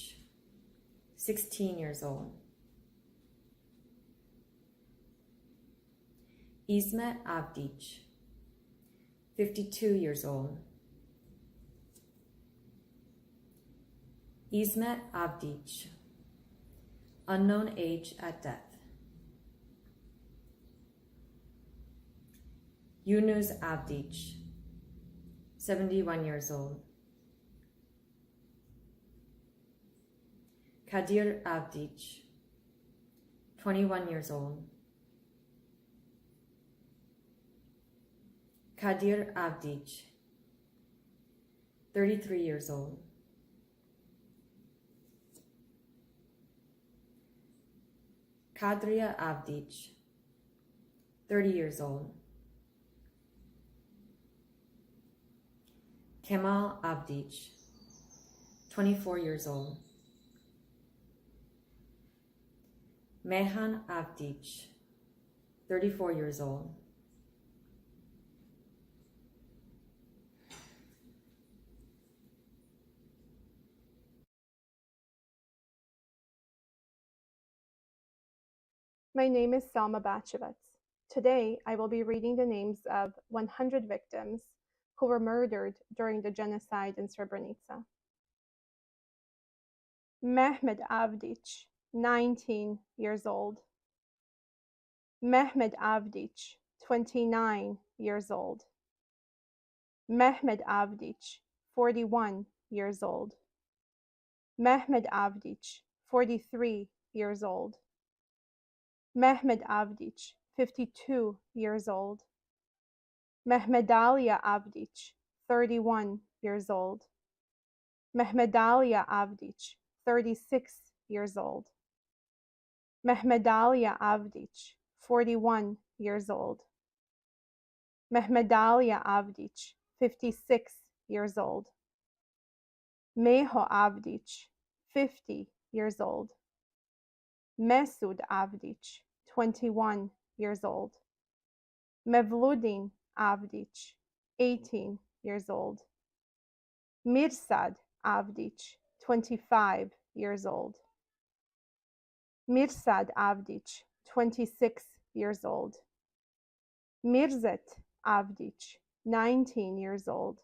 16 years old. Ismet Avdic, 52 years old. Ismet Avdic, unknown age at death. Yunus Avdic, 71 years old. Kadir Avdic, 21 years old. Kadir Avdic, 33 years old. Kadria Avdic, 30 years old. Kemal Avdic, 24 years old. Mehan Avdic, 34 years old. My name is Selma Bachevitz. Today, I will be reading the names of 100 victims who were murdered during the genocide in Srebrenica. Mehmed Avdic, 19 years old. Mehmed Avdic, 29 years old. Mehmed Avdic, 41 years old. Mehmed Avdic, 43 years old. Mehmed Avdic, 52 years old. Mehmedalia Avdic, 31 years old. Mehmedalia Avdic, 36 years old. Mehmedalia Avdic, 41 years old. Mehmedalia Avdic, 56 years old. Meho Avdic, 50 years old. Mesud Avdic, 21 years old. Mevludin Avdic, 18 years old. Mirsad Avdic, 25 years old. Mirsad Avdic, 26 years old. Mirzet Avdic, 19 years old.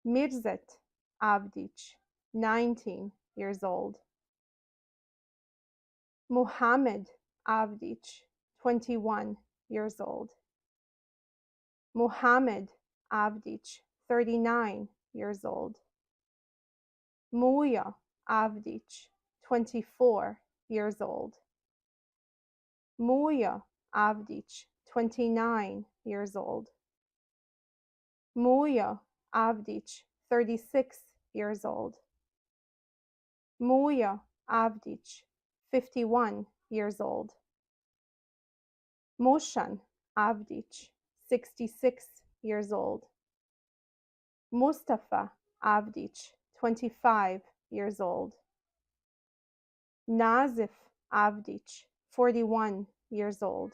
Mirzet Avdic, 19 years old. Muhammad Avdic, 21 years old. Muhammad Avdic, 39 years old. Muya Avdic, 24 years old. Muya Avdic, 29 years old. Muya Avdic, 36 years old. Muya Avdic, 51 years old. Moshan Avdic, 66 years old. Mustafa Avdic, 25 years old. Nazif Avdic, 41 years old.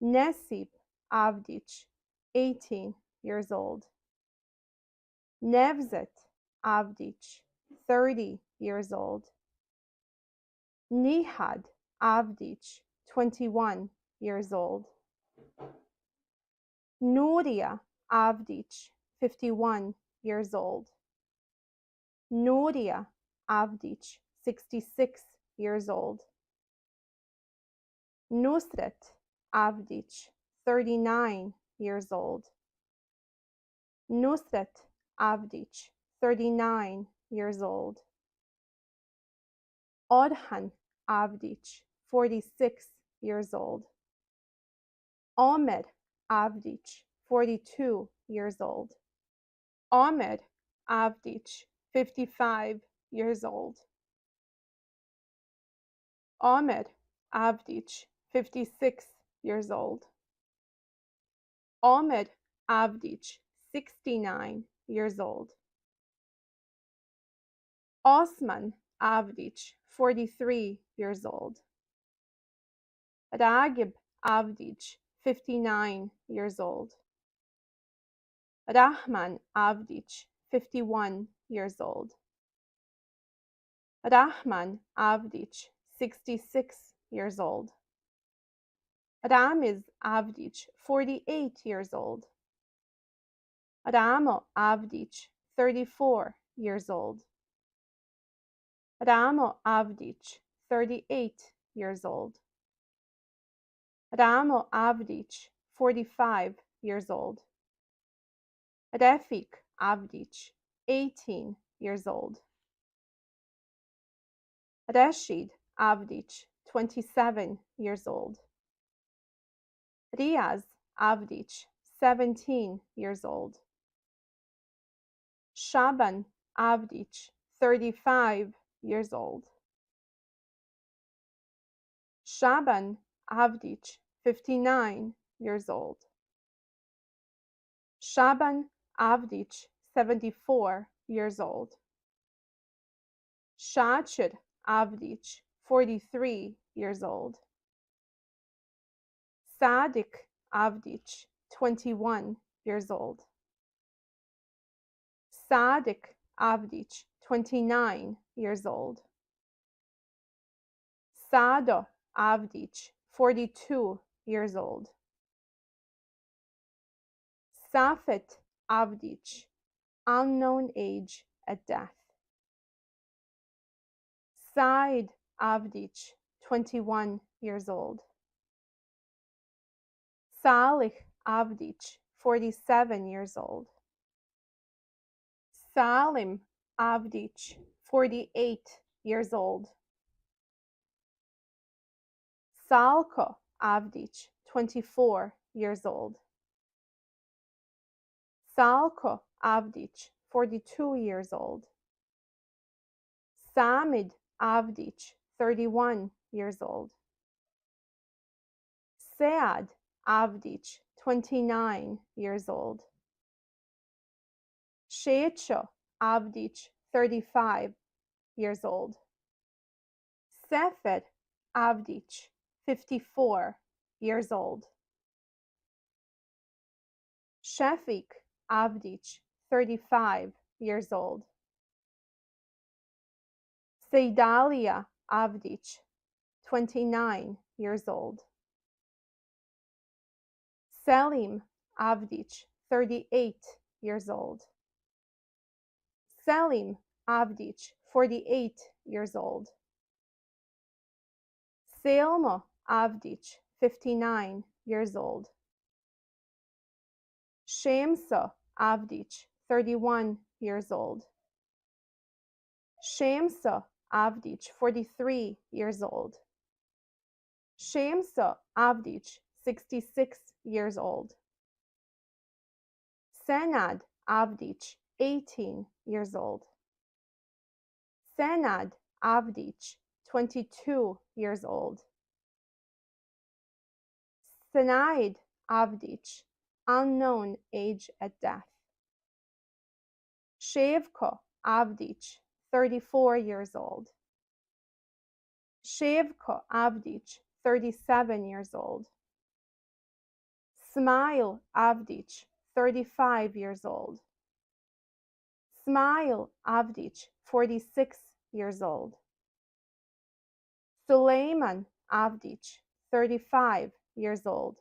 Nesib Avdic, 18 years old. Nevzet Avdic, 30 years old. Nihad Avdic, 21 years old. Nuria Avdic, 51 years old. Nuria Avdic, 66 years old. Nusret Avdic, 39 years old. Nusret Avdic, 39 years old. Orhan Avdic, 46 years old. Omer Avdic, 42 years old. Omer Avdic, 55 years old. Omer Avdic, 56 years old. Omer Avdic, 69 years old. Osman Avdic, 43 years old. Ragib Avdic, 59 years old. Rahman Avdic, 51 years old. Rahman Avdic, 66 years old. Ramiz Avdic, 48 years old. Ramo Avdić, 34 years old. Ramo Avdić, 38 years old. Ramo Avdić, 45 years old. Refik Avdić, 18 years old. Rashid Avdić, 27 years old. Riaz Avdić, 17 years old. Shaban Avdić, 35 years old. Shaban Avdić, 59 years old. Shaban Avdić, 74 years old. Shachir Avdić, 43 years old. Sadik Avdić, 21 years old. Sadik Avdić, 29 years old. Sado Avdić, 42 years old. Safet Avdić, unknown age at death. Said Avdić, 21 years old. Salih Avdić, 47 years old. Salim Avdić, 48 years old. Salko Avdić, 24 years old. Salko Avdić, 42 years old. Samid Avdić, 31 years old. Sead Avdić, 29 years old. Šećo Avdić, 35 years old. Sefer Avdić, 54 years old. Shefik Avdić, 35 years old. Sejdalia Avdić, 29 years old. Selim Avdić, 38 years old. Selim Avdić, 48 years old. Selmo Avdić, 59 years old. Šemso Avdić, 31 years old. Šemso Avdić, 43 years old. Šemso Avdić, 66 years old. Senad Avdić, 18 years old. Senad Avdić, 22 years old. Senaid Avdić, unknown age at death. Shevko Avdić, 34 years old. Shevko Avdić, 37 years old. Smail Avdić, 35 years old. Smail Avdić, 46 years old. Suleiman Avdić, 35 years old.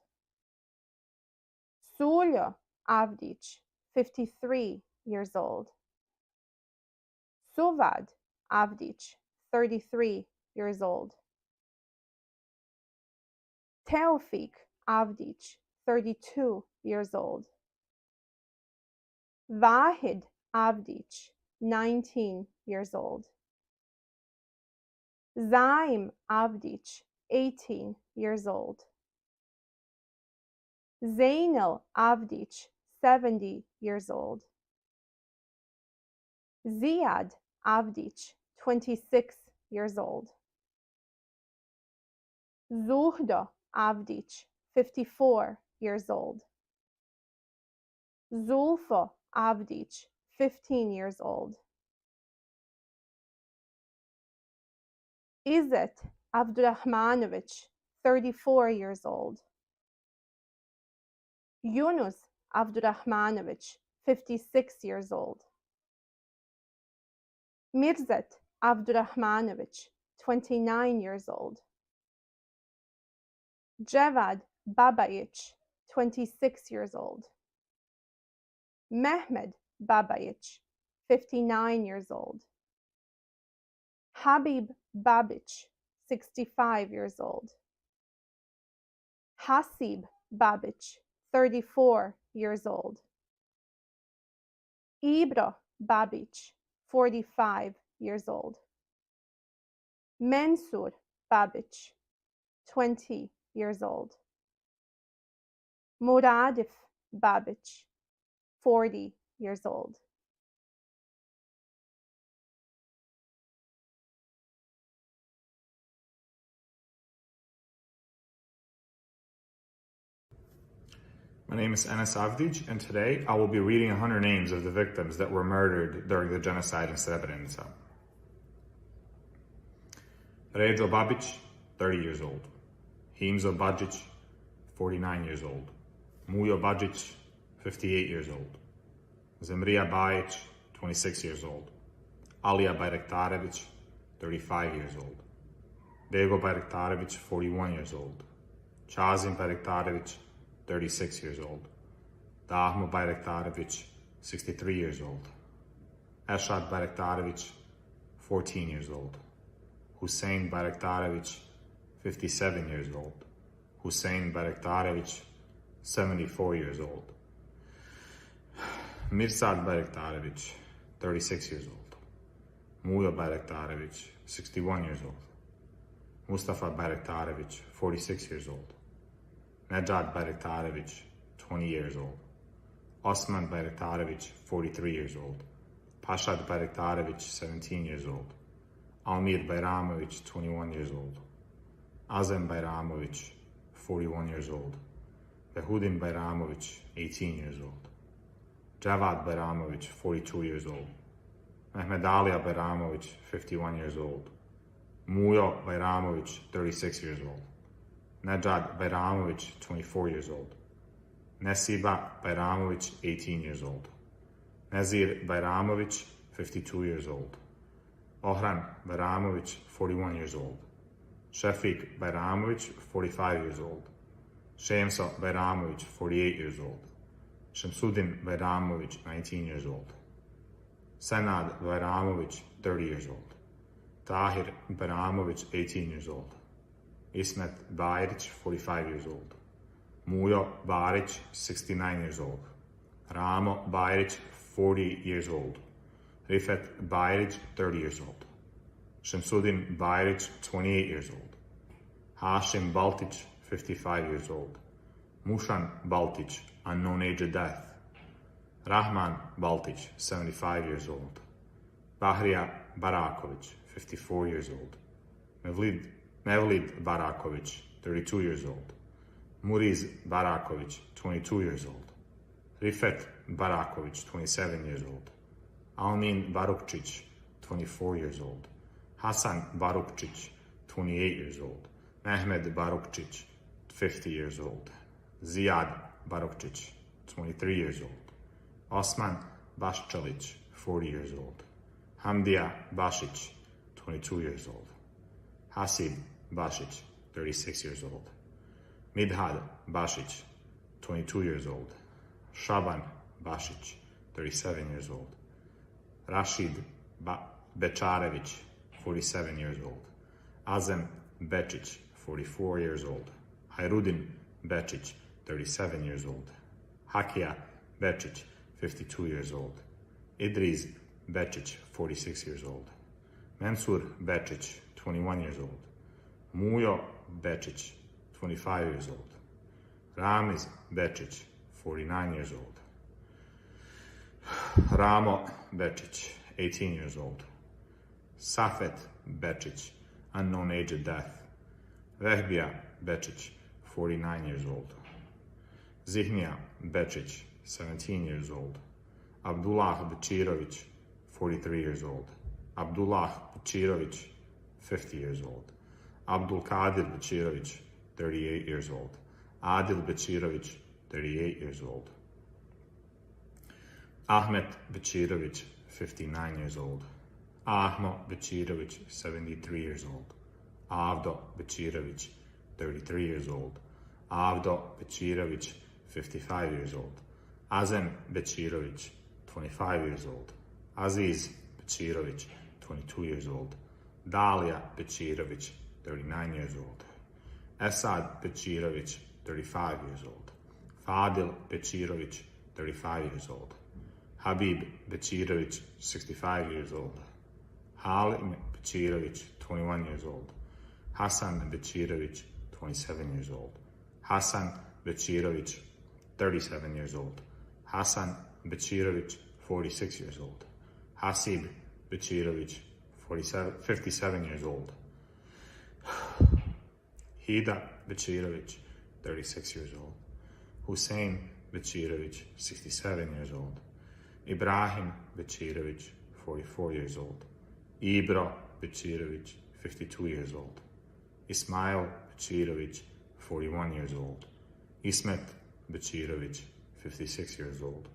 Suljo Avdić, 53 years old. Suvad Avdić, 33 years old. Teofik Avdić, 32 years old. Vahid Avdić, 19 years old. Zaim Avdić, 18 years old. Zainal Avdić, 70 years old. Ziad Avdić, 26 years old. Zuhdo Avdić, 54 years old. Zulfo Avdić, 15 years old. Izzet Abdurrahmanović, 34 years old. Yunus Abdurrahmanović, 56 years old. Mirzet Abdurrahmanović, 29 years old. Jevad Babayić, 26 years old. Mehmed Babajic, 59 years old. Habib Babic, 65 years old. Hasib Babic, 34 years old. Ibra Babic, 45 years old. Mensur Babic, 20 years old. Muradif Babic, 40 years old. My name is Enes Avdic, and today I will be reading 100 names of the victims that were murdered during the genocide in Srebrenica. Ređo Babić, 30 years old. Himzo Bajic, 49 years old. Mujo Bajic, 58 years old. Zemrija Bajic, 26 years old. Alija Bayraktarević, 35 years old. Bego Bayraktarević, 41 years old. Chazim Bayraktarević, 36 years old. Dahmo Bayraktarević, 63 years old. Eshad Bayraktarević, 14 years old. Hussein Bayraktarević, 57 years old. Hussein Bayraktarević, 74 years old. Mirsad Bayraktarević, 36 years old. Mujo Bayraktarević, 61 years old. Mustafa Bayraktarević, 46 years old. Nejad Bayraktarević, 20 years old. Osman Bayraktarević, 43 years old. Pashad Bayraktarević, 17 years old. Almir Bayramović, 21 years old. Azem Bayramović, 41 years old. Behudin Bayramović, 18 years old. Javad Bayramović, 42 years old. Mehmed Alija Bayramović, 51 years old. Mujo Bayramović, 36 years old. Nejad Bayramović, 24 years old. Nesiba Bayramović, 18 years old. Nezir Bayramović, 52 years old. Ohran Bayramović, 41 years old. Shefik Bayramović, 45 years old. Shemso Bayramović, 48 years old. Shamsuddin Bayramović, 19 years old. Senad Bayramović, 30 years old. Tahir Bayramović, 18 years old. Ismet Bajrić, 45 years old. Mujo Barić, 69 years old. Ramo Bajrić, 40 years old. Rifet Bajrić, 30 years old. Shamsuddin Bajrić, 28 years old. Hashim Baltić, 55 years old. Mushan Baltić, unknown age of death. Rahman Baltić, 75 years old. Bahrija Baraković, 54 years old. Mevlid Baraković, 32 years old. Muriz Baraković, 22 years old. Rifet Baraković, 27 years old. Almin Barukčić, 24 years old. Hasan Barukčić, 28 years old. Mehmed Barukčić, 50 years old. Zijad Barukčić, 23 years old. Osman Baščalić, 40 years old. Hamdija Bašić, 22 years old. Hasib Bašić, 36 years old. Midhad Bašić, 22 years old. Šaban Bašić, 37 years old. Rashid Bečarević, 47 years old. Azem Bečić, 44 years old. Hayrudin Bečić, 37 years old. Hakija Bečić, 52 years old. Idris Bečić, 46 years old. Mensur Bečić, 21 years old. Mujo Bečić, 25 years old. Ramiz Bečić, 49 years old. Ramo Bečić, 18 years old. Safet Bečić, unknown age of death. Vehbija Bečić, 49 years old. Zihnija Bečić, 17 years old. Abdullah Bečirović, 43 years old. Abdullah Bečirović, 50 years old. Abdul Kadir Bečirović, 38 years old. Adil Bečirović, 38 years old. Ahmet Bečirović, 59 years old. Ahmo Bečirović, 73 years old. Avdo Bečirović, 33 years old. Avdo Bečirović, 55 years old. Azen Bečirović, 25 years old. Aziz Bečirović, 22 years old. Dalia Bečirović, 39 years old. Esad Bečirović, 35 years old. Fadil Bečirović, 35 years old. Habib Bečirović, 65 years old. Halim Bečirović, 21 years old. Hasan Bečirović, 27 years old. Hasan Bečirović, 37 years old. Hasan Bečirović, 46 years old. Hasib Bečirović, 57 years old. Hida Bečirović, 36 years old. Hussein Bečirović, 67 years old. Ibrahim Bečirović, 44 years old. Ibro Bečirović, 52 years old. Ismail Bečirović, 41 years old. Ismet Bečirović, 56 years old.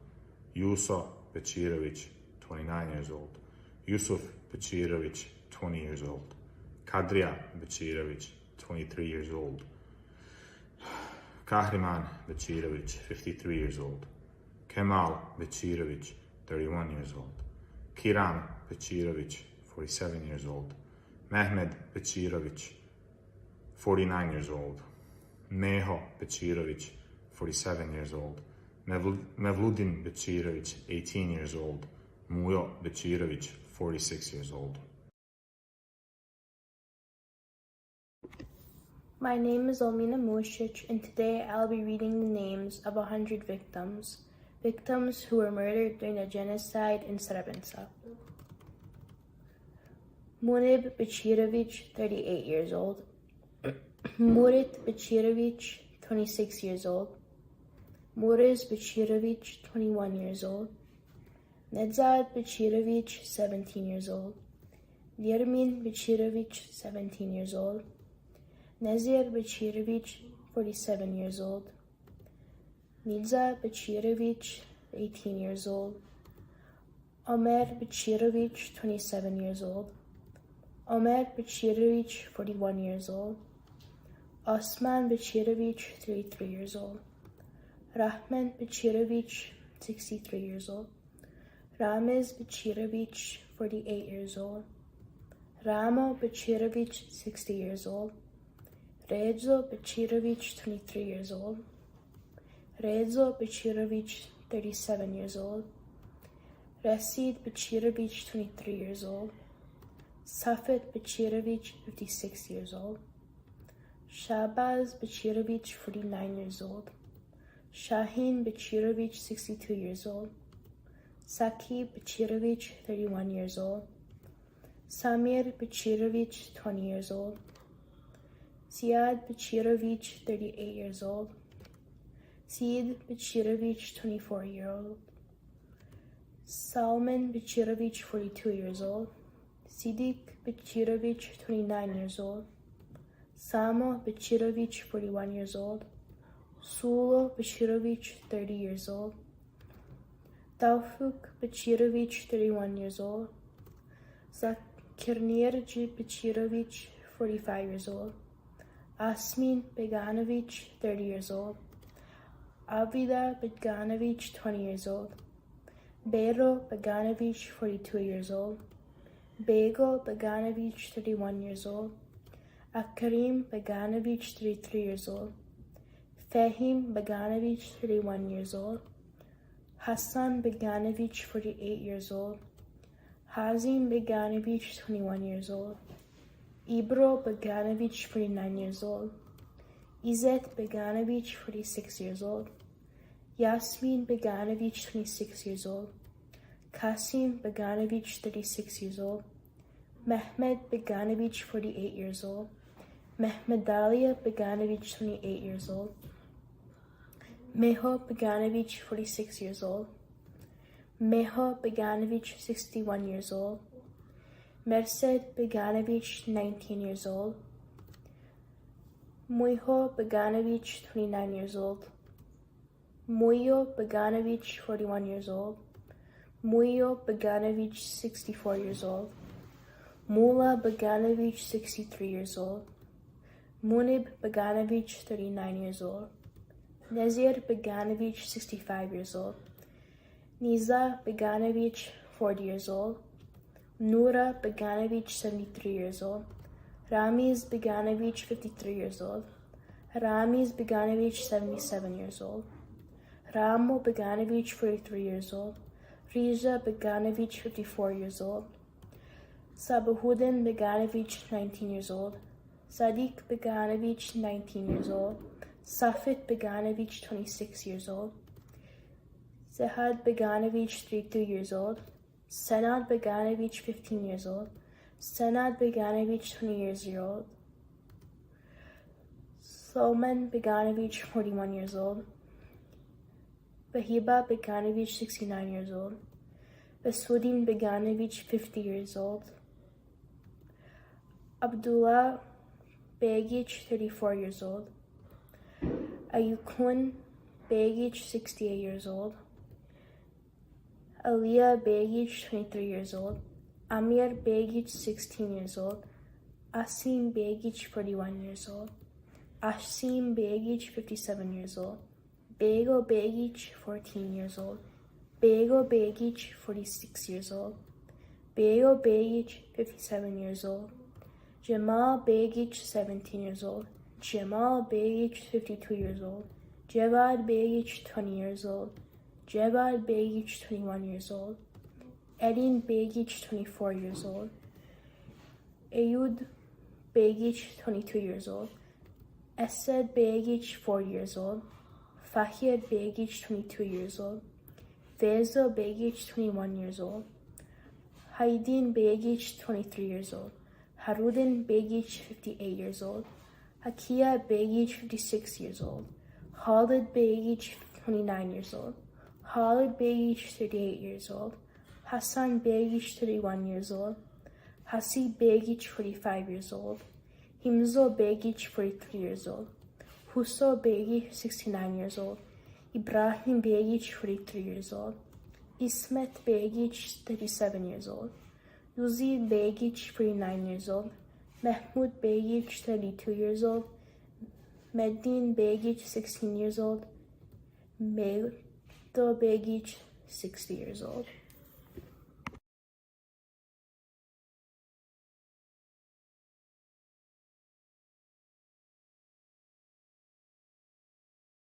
Yuso Bečirović, 29 years old. Yusuf Bečirović, 20 years old. Kadrija Bečirović, 23 years old. Kahriman Bečirović, 53 years old. Kemal Bečirović, 31 years old. Kiram Bečirović, 47 years old. Mehmed Bečirović, 49 years old. Meho Bečirović, 47 years old. Mevludin Bečirović, 18 years old. Mujo Bečirović, 46 years old. My name is Almina Music, and today I'll be reading the names of 100 victims who were murdered during the genocide in Srebrenica. Munib Bečirović, 38 years old. Murit Bečirović, 26 years old. Muriz Bečirović, 21 years old. Nedzad Bečirović, 17 years old. Vjermin Bečirović, 17 years old. Nezir Bečirović, 47 years old. Nidza Bečirović, 18 years old. Omer Bečirović, 27 years old. Omer Bečirović, 41 years old. Osman Bečirović, 33 years old. Rahman Bečirović, 63 years old. Ramiz Bečirović, 48 years old. Ramo Bečirović, 60 years old. Redzo Bečirović, 23 years old. Redzo Bečirović, 37 years old. Racid Bečirović, 23 years old. Safet Bečirović, 56 years old. Shabaz Bečirović, 49 years old. Shahin Bečirović, 62 years old. Saki Bečirović, 31 years old. Samir Bečirović, 20 years old. Ziad Bečirović, 38 years old. Sid Bečirović, 24-year-old. Salman Bečirović, 42 years old. Sidik Bečirović, 29 years old. Samo Bečirović, 41 years old. Sulo Bečirović, 30 years old. Taufuk Bečirović, 31 years old. Zakirnir Bečirović, 45 years old. Asmin Beganović, 30 years old. Avida Beganović, 20 years old. Bero Beganović, 42 years old. Bego Beganović, 31 years old. Akarim Beganović, 33 years old. Fahim Beganović, 31 years old. Hassan Beganović, 48 years old. Hazim Beganović, 21 years old. Ibro Beganović, 49 years old. Izet Beganović, 46 years old. Yasmin Beganović, 26 years old. Kasim Beganović, 36 years old. Mehmed Beganović, 48 years old. Mehmedalia Beganović, 28 years old. Meho Beganović, 46 years old. Meho Beganović, 61 years old. Merced Beganović, 19 years old. Mujo Beganović, 29 years old. Mujo Beganović, 41 years old. Mujo Beganović, 64 years old. Mula Beganović, 63 years old. Munib Beganović, 39 years old. Nezir Beganovich, 65 years old. Niza Beganovich, 40 years old. Nura Beganovich, 73 years old. Ramiz Beganovich, 53 years old. Ramiz Beganovich, 77 years old. Ramo Beganovich, 43 years old. Riza Beganovich, 54 years old. Sabahuddin Beganovich, 19 years old. Sadiq Beganovich, 19 years old. Safit Beganovich, 26 years old. Zehad Beganovich, 32 years old. Senad Beganovich, 15 years old. Senad Beganovich, 20 years old. Solman Beganovich, 41 years old. Bahiba Beganovich, 69 years old. Basudin Beganovich, 50 years old. Abdullah Begich, 34 years old. Ayukun Begich, 68 years old. Aliyah Begich, 23 years old. Amir Begich, 16 years old. Asim Begich, 41 years old. Asim Begich, 57 years old. Bego Begich, 14 years old. Bego Begich, 46 years old. Bego Begich, 57 years old. Jamal Begich, 17 years old. Jamal Begich, 52 years old. Javad Begich, 20 years old. Javad Begich, 21 years old. Edin Begich, 24 years old. Ayud Begich, 22 years old. Esed Begich, 4 years old. Fahir Begich, 22 years old. Vezo Begich, 21 years old. Haydin Begich, 23 years old. Harudin Begich, 58 years old. Hakia Begich, 56 years old. Khalid Begich, 29 years old. Khalid Begich, 38 years old. Hassan Begich, 31 years old. Hasib Begich, 45 years old. Himzo Begich, 43 years old. Huso Begich, 69 years old. Ibrahim Begich, 43 years old. Ismet Begich, 37 years old. Yuzi Begich, 49 years old. Mahmoud Begich, 32 years old. Meddin Begich, 16 years old. Medo Begich, 60 years old.